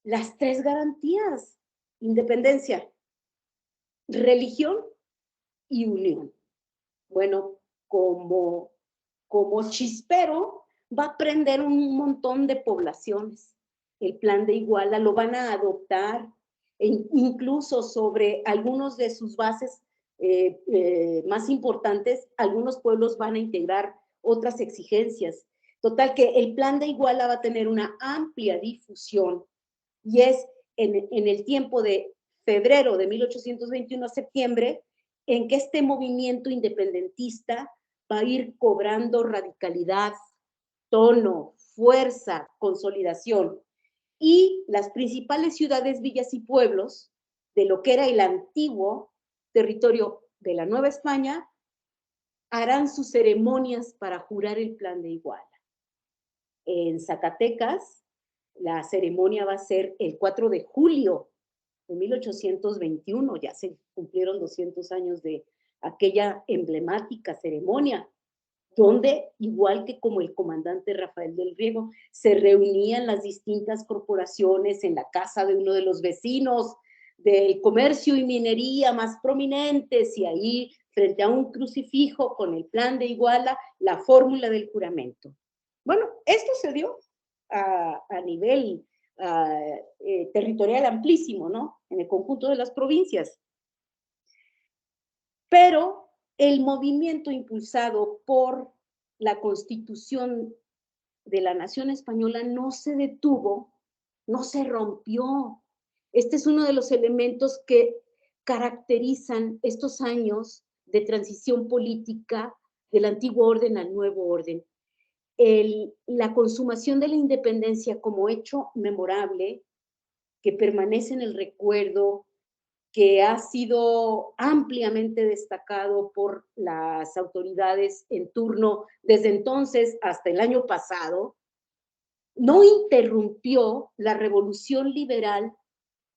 las 3 garantías: independencia, religión y unión. Bueno, como chispero, va a prender un montón de poblaciones. El plan de Iguala lo van a adoptar, incluso sobre algunos de sus bases más importantes, algunos pueblos van a integrar otras exigencias. Total que el plan de Iguala va a tener una amplia difusión, y es en el tiempo de febrero de 1821 a septiembre en que este movimiento independentista va a ir cobrando radicalidad, tono, fuerza, consolidación. Y las principales ciudades, villas y pueblos de lo que era el antiguo territorio de la Nueva España harán sus ceremonias para jurar el plan de Iguala. En Zacatecas, la ceremonia va a ser el 4 de julio de 1821, ya se cumplieron 200 años de aquella emblemática ceremonia, donde, igual que como el comandante Rafael del Riego, se reunían las distintas corporaciones en la casa de uno de los vecinos del comercio y minería más prominentes, y ahí, frente a un crucifijo con el plan de Iguala, la fórmula del juramento. Bueno, esto se dio a nivel territorial amplísimo, ¿no? En el conjunto de las provincias. Pero el movimiento impulsado por la Constitución de la Nación Española no se detuvo, no se rompió. Este es uno de los elementos que caracterizan estos años de transición política del antiguo orden al nuevo orden. La consumación de la independencia como hecho memorable que permanece en el recuerdo, que ha sido ampliamente destacado por las autoridades en turno desde entonces hasta el año pasado, no interrumpió la revolución liberal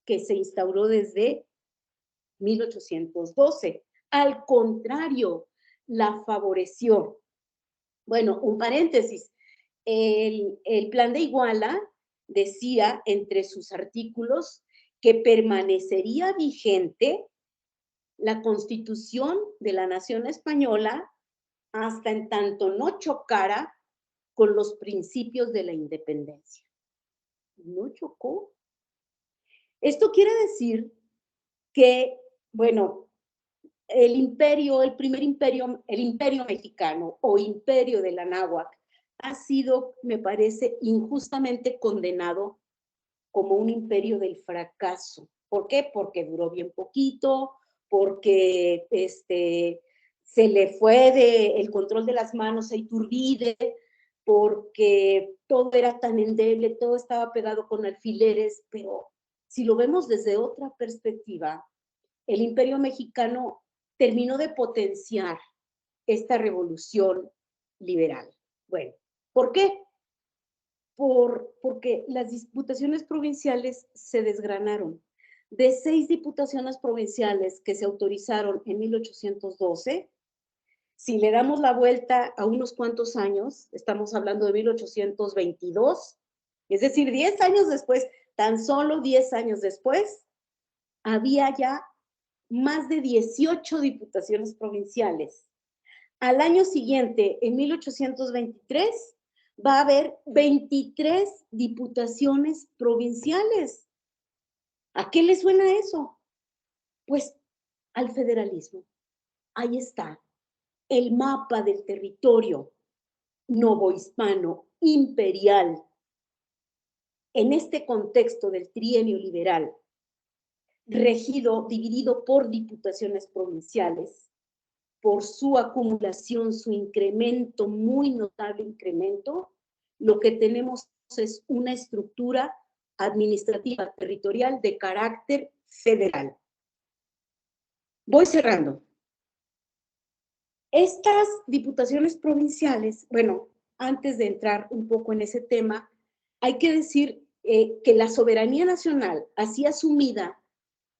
que se instauró desde 1812. Al contrario, la favoreció. Bueno, un paréntesis. El plan de Iguala decía entre sus artículos que permanecería vigente la Constitución de la Nación Española hasta en tanto no chocara con los principios de la independencia. No chocó. Esto quiere decir que, bueno, el primer imperio, el imperio mexicano o imperio de la náhuatl, ha sido, me parece, injustamente condenado como un imperio del fracaso. ¿Por qué? Porque duró bien poquito, porque se le fue el control de las manos a Iturbide, porque todo era tan endeble, todo estaba pegado con alfileres, pero si lo vemos desde otra perspectiva, el imperio mexicano terminó de potenciar esta revolución liberal. Bueno, ¿por qué? Porque las diputaciones provinciales se desgranaron. De 6 diputaciones provinciales que se autorizaron en 1812, si le damos la vuelta a unos cuantos años, estamos hablando de 1822, es decir, 10 años después, tan solo 10 años después, había ya más de 18 diputaciones provinciales. Al año siguiente, en 1823, va a haber 23 diputaciones provinciales. ¿A qué le suena eso? Pues al federalismo. Ahí está el mapa del territorio novohispano imperial. En este contexto del trienio liberal, dividido por diputaciones provinciales, por su acumulación, su incremento, muy notable incremento, lo que tenemos es una estructura administrativa territorial de carácter federal. Voy cerrando. Estas diputaciones provinciales, bueno, antes de entrar un poco en ese tema, hay que decir que la soberanía nacional, así asumida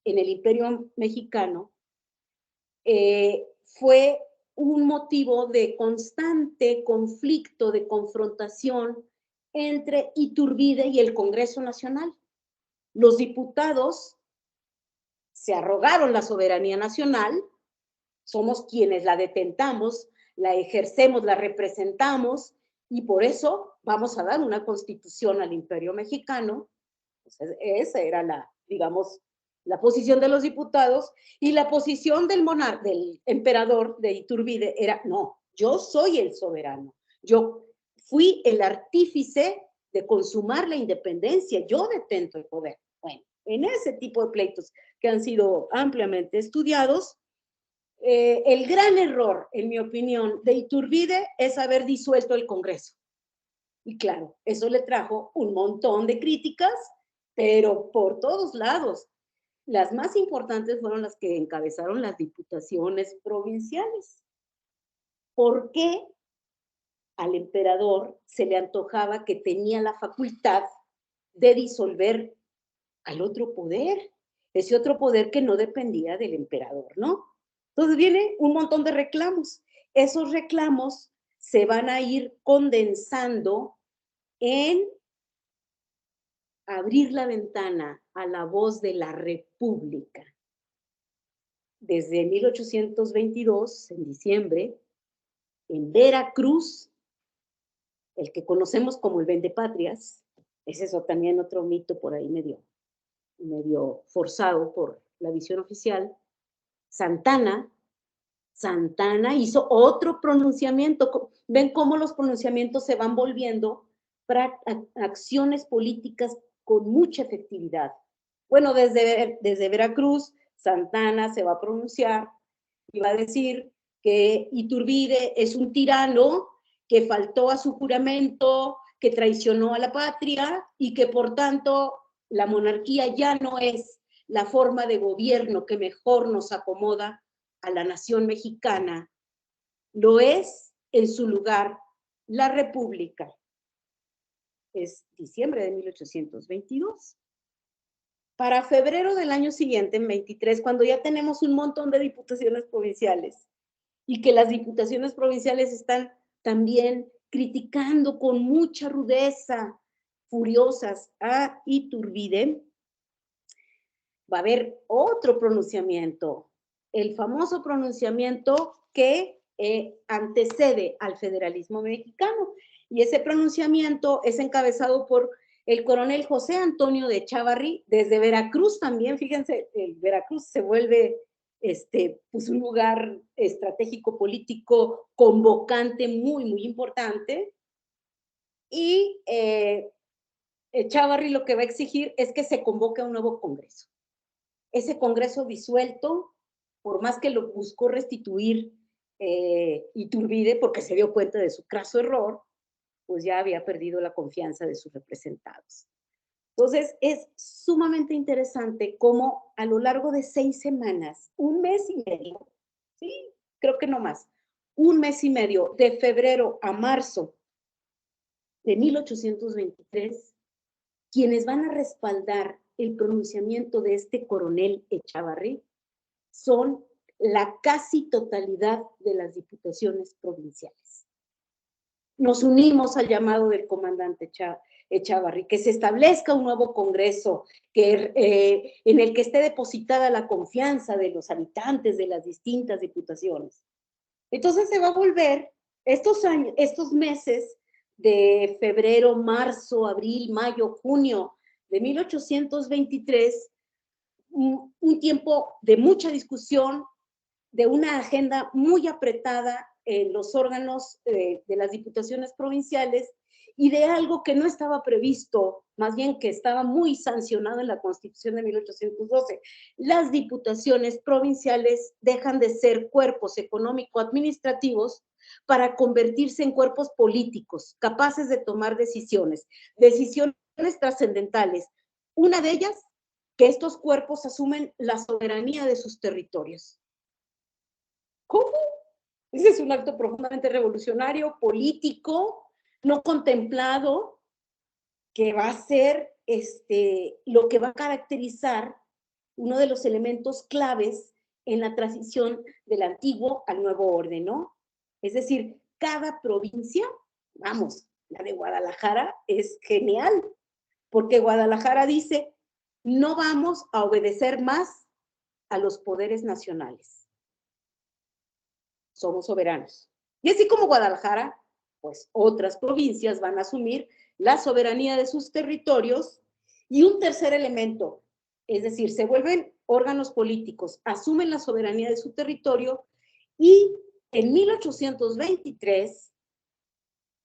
en el Imperio Mexicano, fue un motivo de constante conflicto, de confrontación entre Iturbide y el Congreso Nacional. Los diputados se arrogaron la soberanía nacional, somos quienes la detentamos, la ejercemos, la representamos, y por eso vamos a dar una constitución al Imperio Mexicano. Entonces, esa era la, digamos, la posición de los diputados, y la posición del del emperador de Iturbide era, no, yo soy el soberano, yo fui el artífice de consumar la independencia, yo detento el poder. Bueno, en ese tipo de pleitos que han sido ampliamente estudiados, el gran error, en mi opinión, de Iturbide es haber disuelto el Congreso. Y claro, eso le trajo un montón de críticas, pero por todos lados. Las más importantes fueron las que encabezaron las diputaciones provinciales. ¿Por qué al emperador se le antojaba que tenía la facultad de disolver al otro poder? Ese otro poder que no dependía del emperador, ¿no? Entonces viene un montón de reclamos. Esos reclamos se van a ir condensando en abrir la ventana a la voz de la República. Desde 1822, en diciembre, en Veracruz, el que conocemos como el Vendepatrias, es eso también otro mito por ahí medio forzado por la visión oficial, Santana hizo otro pronunciamiento. Ven cómo los pronunciamientos se van volviendo acciones políticas con mucha efectividad. Bueno, desde Veracruz, Santana se va a pronunciar y va a decir que Iturbide es un tirano que faltó a su juramento, que traicionó a la patria y que por tanto la monarquía ya no es la forma de gobierno que mejor nos acomoda a la nación mexicana. Lo es, en su lugar, la República. Es diciembre de 1822. Para febrero del año siguiente, en 23, cuando ya tenemos un montón de diputaciones provinciales y que las diputaciones provinciales están también criticando con mucha rudeza, furiosas a Iturbide, va a haber otro pronunciamiento, el famoso pronunciamiento que antecede al federalismo mexicano. Y ese pronunciamiento es encabezado por el coronel José Antonio de Chávarri, desde Veracruz también. Fíjense, el Veracruz se vuelve pues un lugar estratégico, político, convocante muy, muy importante. Y Chávarri lo que va a exigir es que se convoque a un nuevo congreso. Ese congreso disuelto, por más que lo buscó restituir Iturbide, porque se dio cuenta de su craso error, pues ya había perdido la confianza de sus representados. Entonces, es sumamente interesante cómo a lo largo de 6 semanas, un mes y medio, sí, creo que no más, un mes y medio, de febrero a marzo de 1823, quienes van a respaldar el pronunciamiento de este coronel Chávarri son la casi totalidad de las diputaciones provinciales. Nos unimos al llamado del comandante Chávarri, que se establezca un nuevo congreso en el que esté depositada la confianza de los habitantes de las distintas diputaciones. Entonces se va a volver estos meses de febrero, marzo, abril, mayo, junio de 1823, un tiempo de mucha discusión, de una agenda muy apretada en los órganos de las diputaciones provinciales y de algo que no estaba previsto, más bien que estaba muy sancionado en la Constitución de 1812. Las diputaciones provinciales dejan de ser cuerpos económico-administrativos para convertirse en cuerpos políticos, capaces de tomar decisiones trascendentales Una de ellas, que estos cuerpos asumen la soberanía de sus territorios. ¿Cómo? Ese es un acto profundamente revolucionario, político, no contemplado, que va a ser lo que va a caracterizar uno de los elementos claves en la transición del antiguo al nuevo orden, ¿no? Es decir, cada provincia, vamos, la de Guadalajara es genial, porque Guadalajara dice, no vamos a obedecer más a los poderes nacionales. Somos soberanos. Y así como Guadalajara, pues otras provincias van a asumir la soberanía de sus territorios. Y un tercer elemento, es decir, se vuelven órganos políticos, asumen la soberanía de su territorio y en 1823,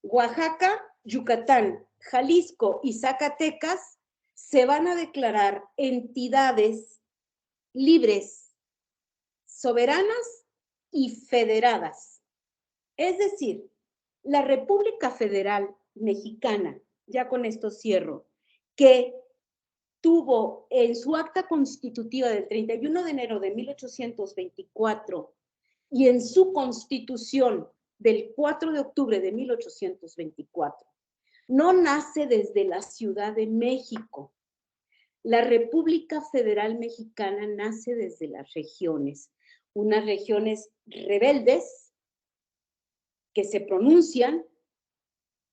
Oaxaca, Yucatán, Jalisco y Zacatecas se van a declarar entidades libres, soberanas y federadas. Es decir, la República Federal Mexicana, ya con esto cierro, que tuvo en su acta constitutiva del 31 de enero de 1824 y en su constitución del 4 de octubre de 1824, no nace desde la Ciudad de México. La República Federal Mexicana nace desde las regiones, unas regiones rebeldes que se pronuncian,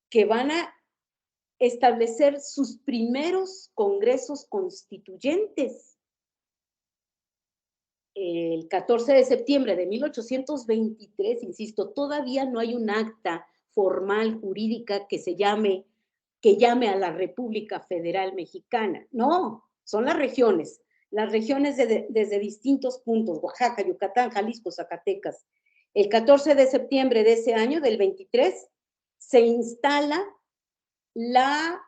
que van a establecer sus primeros congresos constituyentes. El 14 de septiembre de 1823, insisto, todavía no hay un acta formal jurídica que llame a la República Federal Mexicana. No, son las regiones desde distintos puntos, Oaxaca, Yucatán, Jalisco, Zacatecas. El 14 de septiembre de ese año, del 23, se instala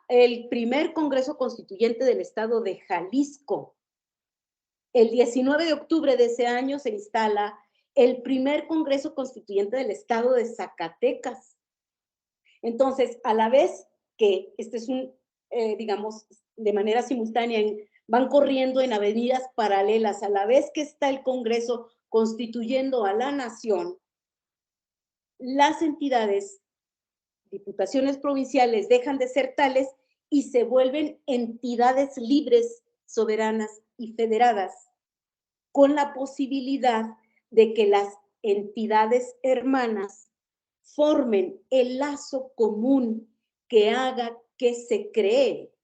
el primer Congreso Constituyente del Estado de Jalisco. El 19 de octubre de ese año se instala el primer Congreso Constituyente del Estado de Zacatecas. Entonces, a la vez que este es digamos, de manera simultánea, van corriendo en avenidas paralelas, a la vez que está el Congreso constituyendo a la nación, las entidades, diputaciones provinciales dejan de ser tales y se vuelven entidades libres, soberanas y federadas, con la posibilidad de que las entidades hermanas formen el lazo común que haga que se cree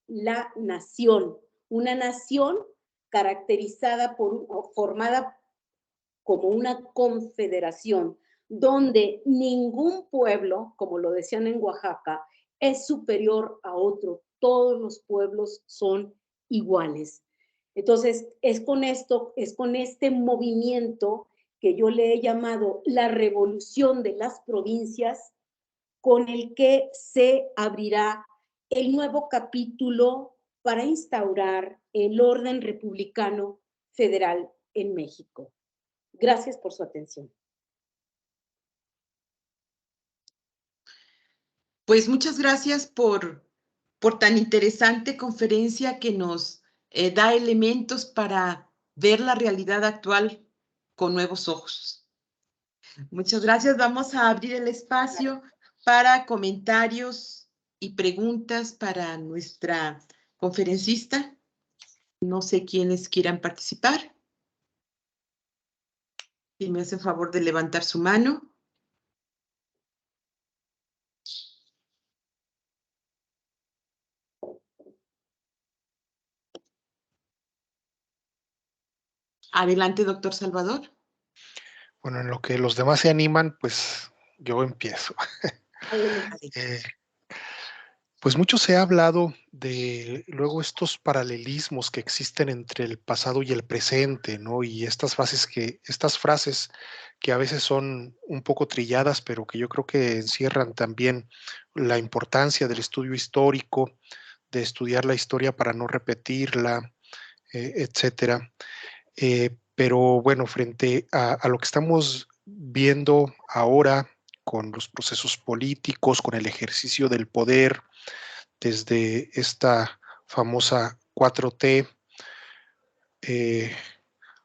la nación, una nación caracterizada formada como una confederación, donde ningún pueblo, como lo decían en Oaxaca, es superior a otro. Todos los pueblos son iguales. Entonces, es con este movimiento que yo le he llamado la revolución de las provincias, con el que se abrirá el nuevo capítulo para instaurar el orden republicano federal en México. Gracias por su atención. Pues muchas gracias por tan interesante conferencia que nos da elementos para ver la realidad actual con nuevos ojos. Muchas gracias. Vamos a abrir el espacio para comentarios y preguntas para nuestra conferencista. No sé quiénes quieran participar. Si me hace favor de levantar su mano. Adelante, doctor Salvador. Bueno, en lo que los demás se animan, pues yo empiezo. Pues mucho se ha hablado de luego estos paralelismos que existen entre el pasado y el presente, ¿no? Y estas frases que a veces son un poco trilladas, pero que yo creo que encierran también la importancia del estudio histórico, de estudiar la historia para no repetirla, etcétera. Pero bueno, frente a lo que estamos viendo ahora con los procesos políticos, con el ejercicio del poder, desde esta famosa 4T,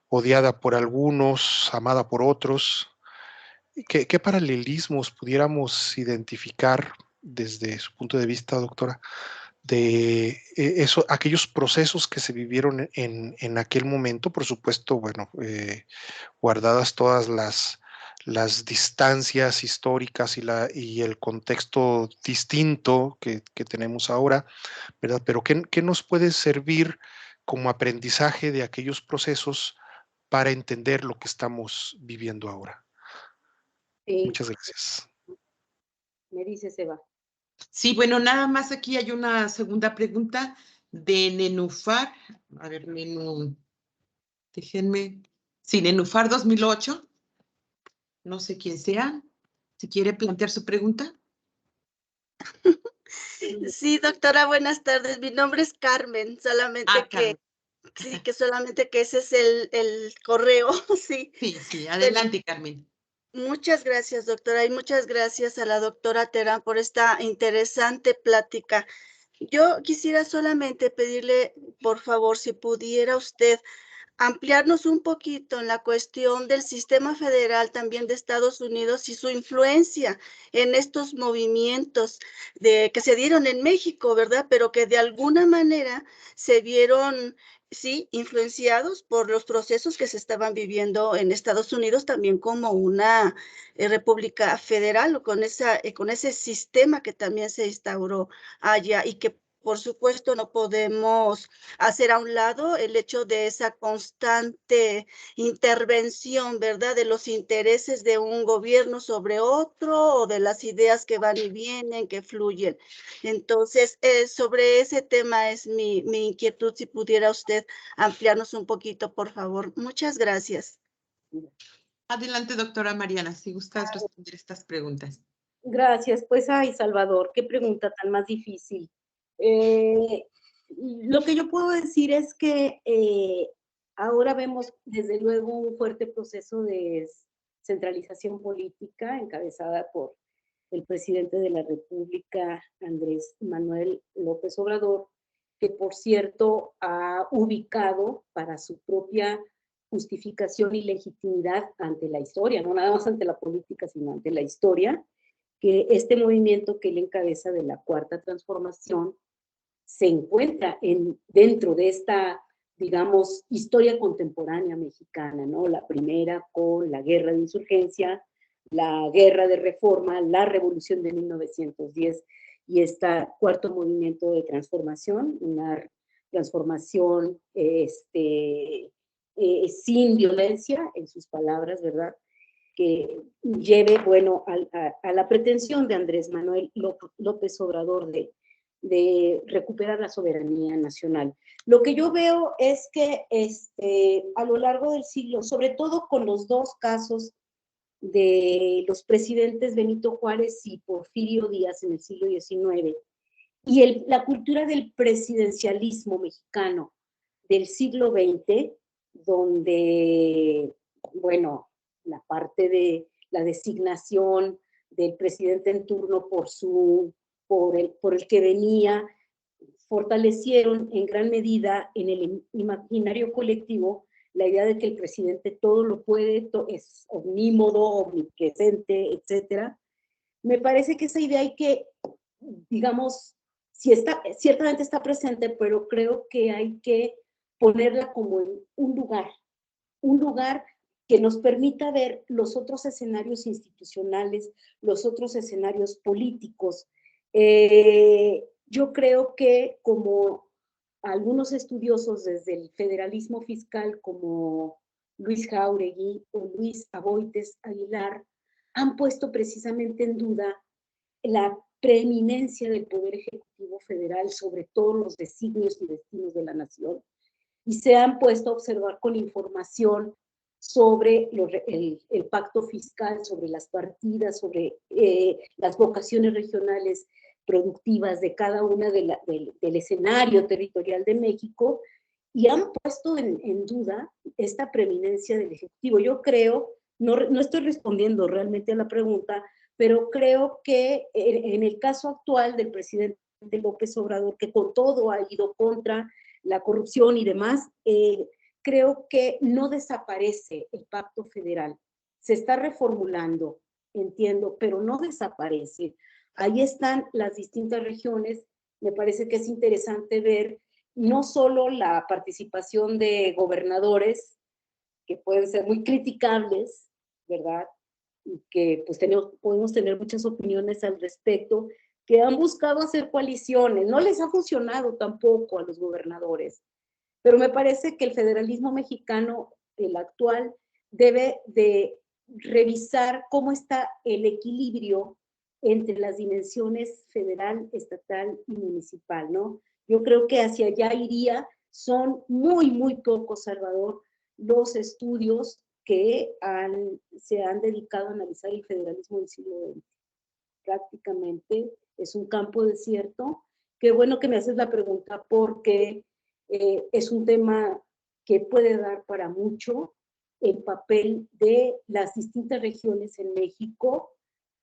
odiada por algunos, amada por otros. ¿Qué paralelismos pudiéramos identificar desde su punto de vista, doctora, de aquellos procesos que se vivieron en aquel momento? Por supuesto, bueno, guardadas todas las distancias históricas y el contexto distinto que tenemos ahora, ¿verdad? Pero ¿qué nos puede servir como aprendizaje de aquellos procesos para entender lo que estamos viviendo ahora? Muchas gracias. Me dice Seba. Sí, bueno, nada más aquí hay una segunda pregunta de Nenufar. A ver, déjenme. Sí, Nenufar 2008. No sé quién sea. Si quiere plantear su pregunta. Sí, doctora, buenas tardes. Mi nombre es Carmen, solamente Carmen. sí, que solamente que ese es el correo, sí. Sí, Bueno, adelante, Carmen. muchas gracias, doctora, y muchas gracias a la doctora Terán por esta interesante plática. Yo quisiera solamente pedirle, por favor, si pudiera usted ampliarnos un poquito en la cuestión del sistema federal también de Estados Unidos y su influencia en estos movimientos que se dieron en México, ¿verdad? Pero que de alguna manera se vieron, sí, influenciados por los procesos que se estaban viviendo en Estados Unidos también como una república federal o con ese sistema que también se instauró allá y que por supuesto no podemos hacer a un lado el hecho de esa constante intervención, ¿verdad?, de los intereses de un gobierno sobre otro o de las ideas que van y vienen, que fluyen. Entonces, sobre ese tema es mi inquietud, si pudiera usted ampliarnos un poquito, por favor. Muchas gracias. Adelante, doctora Mariana, si gustas responder estas preguntas. Gracias. Pues, ay, Salvador, qué pregunta tan más difícil. Lo que yo puedo decir es que ahora vemos, desde luego, un fuerte proceso de centralización política encabezada por el presidente de la República, Andrés Manuel López Obrador, que, por cierto, ha ubicado para su propia justificación y legitimidad ante la historia, no nada más ante la política, sino ante la historia, que este movimiento que él encabeza de la Cuarta Transformación se encuentra dentro de esta, digamos, historia contemporánea mexicana, ¿no? La primera con la guerra de insurgencia, la guerra de reforma, la revolución de 1910 y este cuarto movimiento de transformación, una transformación sin violencia, en sus palabras, ¿verdad?, que lleve, bueno, a la pretensión de Andrés Manuel López Obrador de recuperar la soberanía nacional. Lo que yo veo es que a lo largo del siglo, sobre todo con los dos casos de los presidentes Benito Juárez y Porfirio Díaz en el siglo XIX, y la cultura del presidencialismo mexicano del siglo XX, donde, bueno, la parte de la designación del presidente en turno por el que venía, fortalecieron en gran medida en el imaginario colectivo la idea de que el presidente todo lo puede, es omnímodo, omnipresente, etcétera. Me parece que esa idea hay que, digamos, ciertamente está presente, pero creo que hay que ponerla como en un lugar que nos permita ver los otros escenarios institucionales, los otros escenarios políticos. Yo creo que, como algunos estudiosos desde el federalismo fiscal, como Luis Jáuregui o Luis Aboites Aguilar, han puesto precisamente en duda la preeminencia del Poder Ejecutivo Federal sobre todos los designios y destinos de la nación, y se han puesto a observar con información sobre el pacto fiscal, sobre las partidas, sobre las vocaciones regionales productivas de cada una del escenario territorial de México, y han puesto en duda esta preeminencia del Ejecutivo. Yo creo, no estoy respondiendo realmente a la pregunta, pero creo que en el caso actual del presidente presidente López Obrador, que con todo ha ido contra la corrupción y demás, creo que no desaparece el pacto federal. Se está reformulando, entiendo, pero no desaparece. Ahí están las distintas regiones. Me parece que es interesante ver no solo la participación de gobernadores, que pueden ser muy criticables, ¿verdad? Y que pues podemos tener muchas opiniones al respecto, que han buscado hacer coaliciones. No les ha funcionado tampoco a los gobernadores, pero me parece que el federalismo mexicano, el actual, debe de revisar cómo está el equilibrio entre las dimensiones federal, estatal y municipal, ¿no? Yo creo que hacia allá iría. Son muy, muy pocos, Salvador, los estudios que se han dedicado a analizar el federalismo del siglo XX. Prácticamente es un campo desierto. Qué bueno que me haces la pregunta porque es un tema que puede dar para mucho el papel de las distintas regiones en México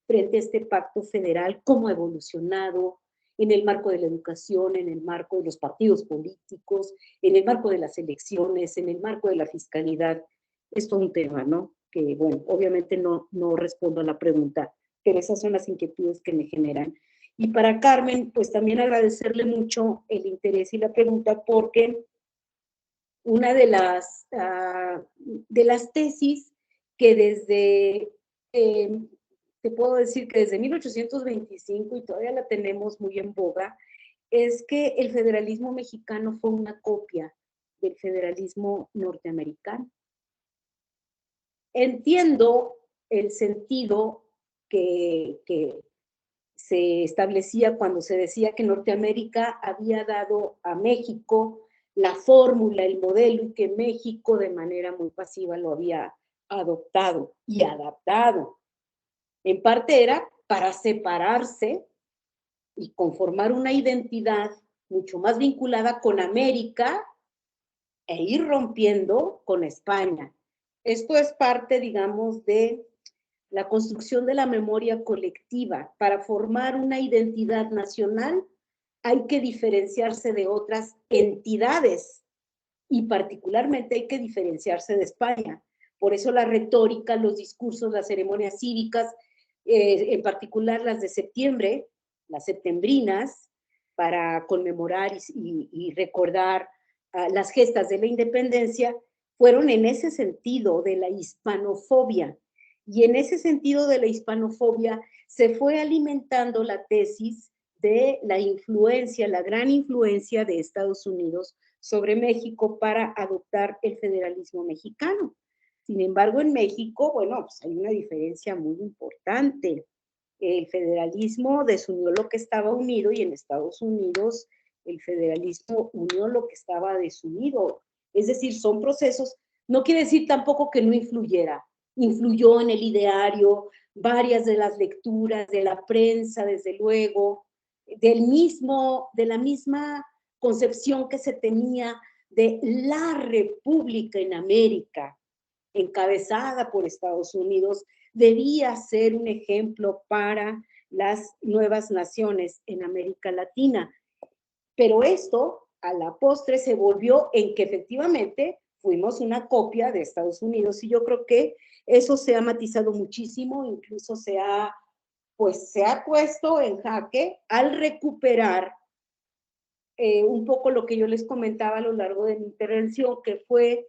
frente a este pacto federal, cómo ha evolucionado en el marco de la educación, en el marco de los partidos políticos, en el marco de las elecciones, en el marco de la fiscalidad. Es todo un tema, ¿no? Que, bueno, obviamente no respondo a la pregunta, pero esas son las inquietudes que me generan. Y para Carmen, pues también agradecerle mucho el interés y la pregunta, porque una de las tesis que desde, te puedo decir que desde 1825, y todavía la tenemos muy en boga, es que el federalismo mexicano fue una copia del federalismo norteamericano. Entiendo el sentido que se establecía cuando se decía que Norteamérica había dado a México la fórmula, el modelo, y que México de manera muy pasiva lo había adoptado y adaptado. En parte era para separarse y conformar una identidad mucho más vinculada con América e ir rompiendo con España. Esto es parte, digamos, de la construcción de la memoria colectiva. Para formar una identidad nacional hay que diferenciarse de otras entidades y particularmente hay que diferenciarse de España. Por eso la retórica, los discursos, las ceremonias cívicas, en particular las de septiembre, las septembrinas, para conmemorar y recordar las gestas de la independencia, fueron en ese sentido de la hispanofobia. Y en ese sentido de la hispanofobia se fue alimentando la tesis de la influencia, la gran influencia de Estados Unidos sobre México para adoptar el federalismo mexicano. Sin embargo, en México, bueno, pues hay una diferencia muy importante. El federalismo desunió lo que estaba unido y en Estados Unidos el federalismo unió lo que estaba desunido. Es decir, son procesos, no quiere decir tampoco que no influyera. Influyó en el ideario, varias de las lecturas, de la prensa, desde luego, de la misma concepción que se tenía de la República en América, encabezada por Estados Unidos, debía ser un ejemplo para las nuevas naciones en América Latina. Pero esto, a la postre, se volvió en que efectivamente fuimos una copia de Estados Unidos, y yo creo que eso se ha matizado muchísimo, incluso se ha puesto en jaque al recuperar un poco lo que yo les comentaba a lo largo de mi intervención, que fue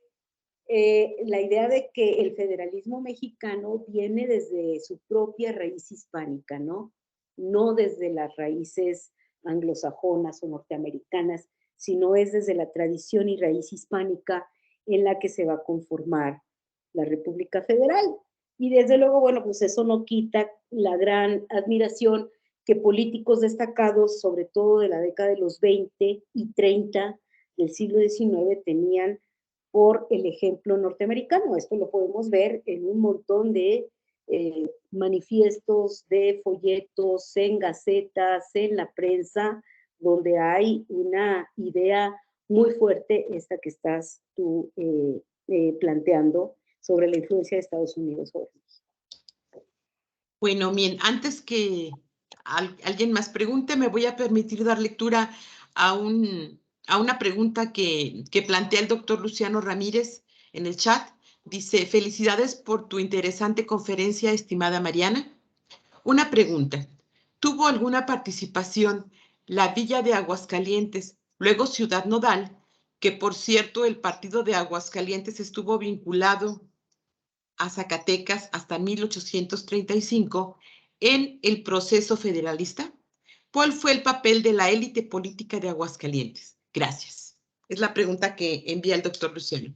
la idea de que el federalismo mexicano viene desde su propia raíz hispánica, ¿no? No desde las raíces anglosajonas o norteamericanas, sino es desde la tradición y raíz hispánica en la que se va a conformar la República Federal. Y desde luego, bueno, pues eso no quita la gran admiración que políticos destacados, sobre todo de la década de los 20 y 30 del siglo XIX, tenían por el ejemplo norteamericano. Esto lo podemos ver en un montón de manifiestos, de folletos, en gacetas, en la prensa, donde hay una idea muy fuerte, esta que estás tú planteando, sobre la influencia de Estados Unidos sobre México. Bueno, bien, antes que alguien más pregunte, me voy a permitir dar lectura a una pregunta que plantea el doctor Luciano Ramírez en el chat. Dice, felicidades por tu interesante conferencia, estimada Mariana. Una pregunta, ¿tuvo alguna participación la Villa de Aguascalientes, luego Ciudad Nodal, que por cierto el partido de Aguascalientes estuvo vinculado a Zacatecas hasta 1835 en el proceso federalista? ¿Cuál fue el papel de la élite política de Aguascalientes? Gracias. Es la pregunta que envía el doctor Luciano.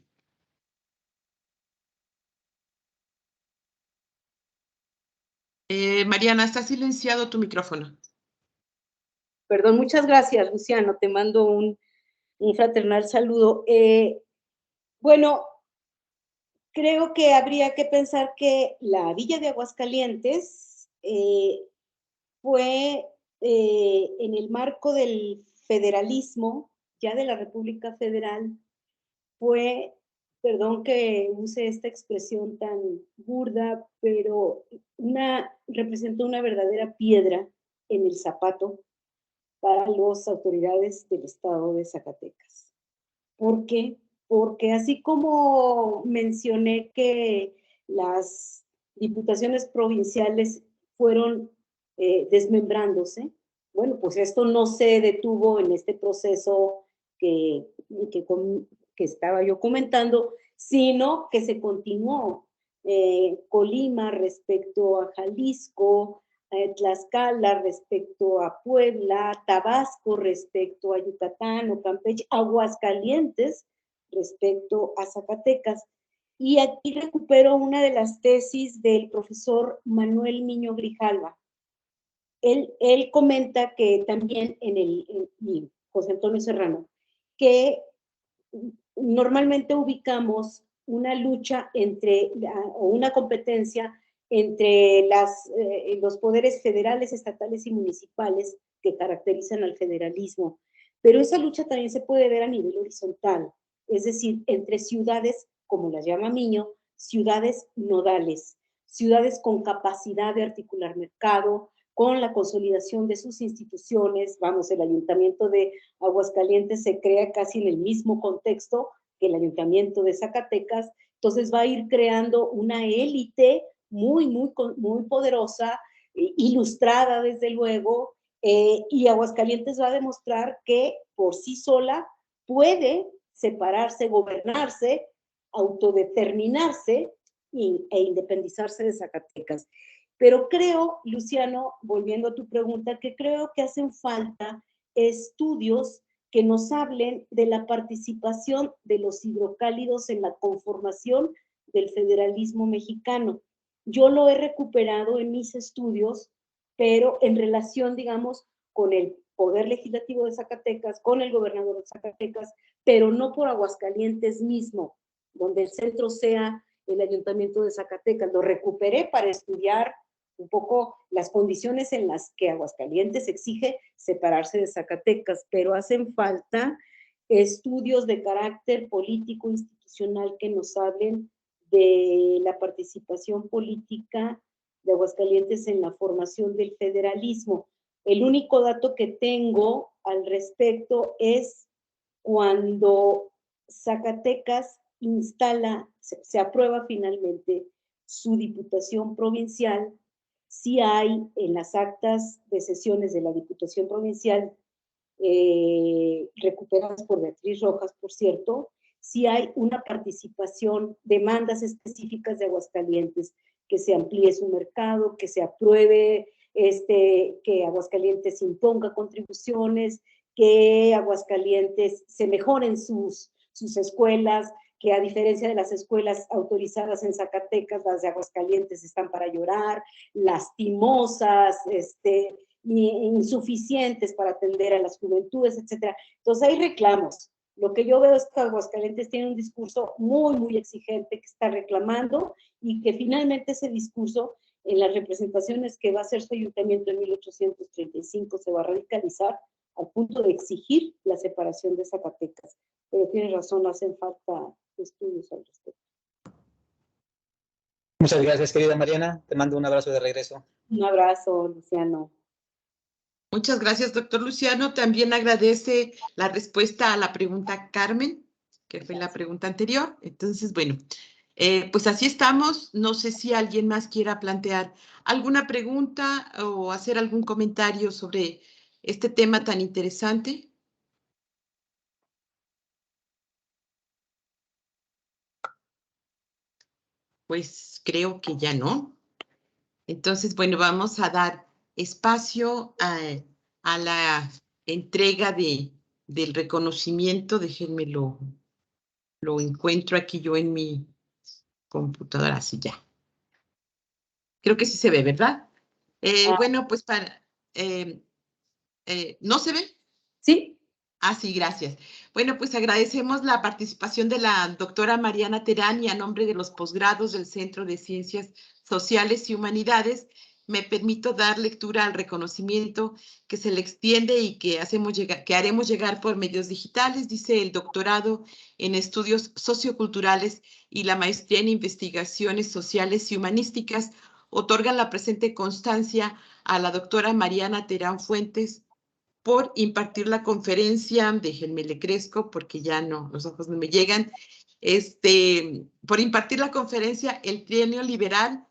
Mariana, está silenciado tu micrófono. Perdón, muchas gracias, Luciano. Te mando un fraternal saludo. Bueno, creo que habría que pensar que la Villa de Aguascalientes fue en el marco del federalismo, ya de la República Federal, fue, perdón que use esta expresión tan burda, pero representó una verdadera piedra en el zapato para las autoridades del estado de Zacatecas. ¿Por qué? Porque así como mencioné que las diputaciones provinciales fueron desmembrándose, bueno, pues esto no se detuvo en este proceso que estaba yo comentando, sino que se continuó. Colima respecto a Jalisco, Tlaxcala respecto a Puebla, Tabasco respecto a Yucatán o Campeche, Aguascalientes respecto a Zacatecas. Y aquí recupero una de las tesis del profesor Manuel Niño Grijalva. Él comenta que también en José Antonio Serrano, que normalmente ubicamos una lucha o una competencia entre los poderes federales, estatales y municipales que caracterizan al federalismo. Pero esa lucha también se puede ver a nivel horizontal, es decir, entre ciudades, como las llama Miño, ciudades nodales, ciudades con capacidad de articular mercado, con la consolidación de sus instituciones. Vamos, el Ayuntamiento de Aguascalientes se crea casi en el mismo contexto que el Ayuntamiento de Zacatecas, entonces va a ir creando una élite muy poderosa, ilustrada desde luego, y Aguascalientes va a demostrar que por sí sola puede separarse, gobernarse, autodeterminarse e independizarse de Zacatecas. Pero creo, Luciano, volviendo a tu pregunta, que creo que hacen falta estudios que nos hablen de la participación de los hidrocálidos en la conformación del federalismo mexicano. Yo lo he recuperado en mis estudios, pero en relación, digamos, con el Poder Legislativo de Zacatecas, con el gobernador de Zacatecas, pero no por Aguascalientes mismo, donde el centro sea el Ayuntamiento de Zacatecas. Lo recuperé para estudiar un poco las condiciones en las que Aguascalientes exige separarse de Zacatecas, pero hacen falta estudios de carácter político institucional que nos hablen de la participación política de Aguascalientes en la formación del federalismo. El único dato que tengo al respecto es cuando Zacatecas se aprueba finalmente su diputación provincial. Sí hay en las actas de sesiones de la Diputación Provincial, recuperadas por Beatriz Rojas, por cierto, sí hay una participación, demandas específicas de Aguascalientes, que se amplíe su mercado, que se apruebe, que Aguascalientes imponga contribuciones, que Aguascalientes se mejoren sus escuelas, que a diferencia de las escuelas autorizadas en Zacatecas, las de Aguascalientes están para llorar, lastimosas, insuficientes para atender a las juventudes, etc. Entonces hay reclamos. Lo que yo veo es que Aguascalientes tiene un discurso muy exigente que está reclamando y que finalmente ese discurso en las representaciones que va a hacer su ayuntamiento en 1835 se va a radicalizar al punto de exigir la separación de Zacatecas. Pero tienes razón, hacen falta estudios al respecto. Muchas gracias, querida Mariana. Te mando un abrazo de regreso. Un abrazo, Luciano. Muchas gracias, doctor Luciano. También agradece la respuesta a la pregunta Carmen, que fue la pregunta anterior. Entonces, bueno, pues así estamos. No sé si alguien más quiera plantear alguna pregunta o hacer algún comentario sobre este tema tan interesante. Pues creo que ya no. Entonces, bueno, vamos a dar espacio a la entrega del reconocimiento. Déjenme lo encuentro aquí yo en mi computadora, así ya. Creo que sí se ve, ¿verdad? Bueno, pues ¿no se ve? Sí. Ah, sí, gracias. Bueno, pues agradecemos la participación de la doctora Mariana Terán y a nombre de los posgrados del Centro de Ciencias Sociales y Humanidades, me permito dar lectura al reconocimiento que se le extiende y que haremos llegar por medios digitales. Dice: el doctorado en estudios socioculturales y la maestría en investigaciones sociales y humanísticas otorgan la presente constancia a la doctora Mariana Terán Fuentes por impartir la conferencia. Déjenme le crezco porque ya no, los ojos no me llegan. Por impartir la conferencia El Trienio Liberal,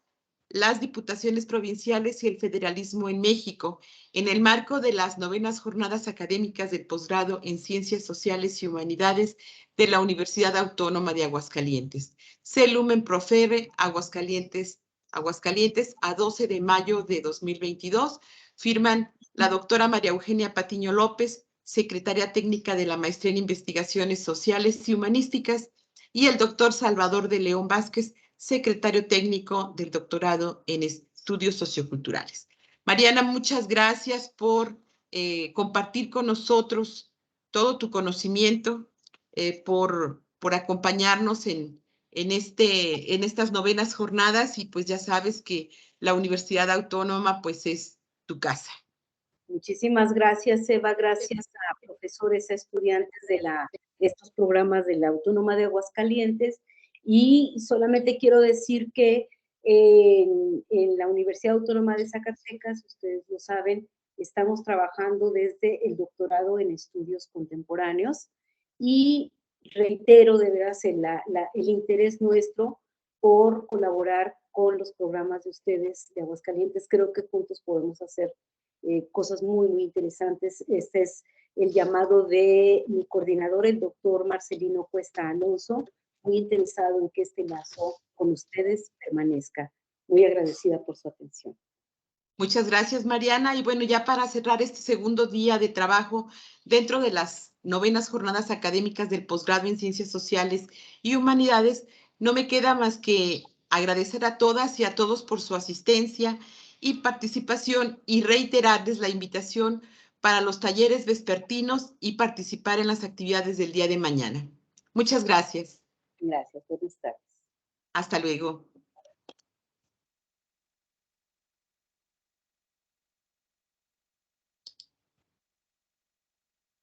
las diputaciones provinciales y el federalismo en México, en el marco de las 9ª Jornadas Académicas del Posgrado en Ciencias Sociales y Humanidades de la Universidad Autónoma de Aguascalientes. Celumen Profere, Aguascalientes, a 12 de mayo de 2022. Firman la doctora María Eugenia Patiño López, secretaria técnica de la Maestría en Investigaciones Sociales y Humanísticas, y el doctor Salvador de León Vázquez, secretario técnico del doctorado en Estudios Socioculturales. Mariana, muchas gracias por compartir con nosotros todo tu conocimiento, por acompañarnos en estas 9ª jornadas, y pues ya sabes que la Universidad Autónoma pues es tu casa. Muchísimas gracias, Eva. Gracias a profesores, a estudiantes de estos programas de la Autónoma de Aguascalientes. Y solamente quiero decir que en la Universidad Autónoma de Zacatecas, ustedes lo saben, estamos trabajando desde el doctorado en estudios contemporáneos, y reitero de veras el interés nuestro por colaborar con los programas de ustedes de Aguascalientes. Creo que juntos podemos hacer cosas muy, muy interesantes. Este es el llamado de mi coordinador, el doctor Marcelino Cuesta Alonso, muy interesado en que este lazo con ustedes permanezca. Muy agradecida por su atención. Muchas gracias, Mariana. Y bueno, ya para cerrar este segundo día de trabajo dentro de las 9ª Jornadas Académicas del Posgrado en Ciencias Sociales y Humanidades, no me queda más que agradecer a todas y a todos por su asistencia y participación, y reiterarles la invitación para los talleres vespertinos y participar en las actividades del día de mañana. Muchas gracias. Gracias, buenas tardes. Hasta luego.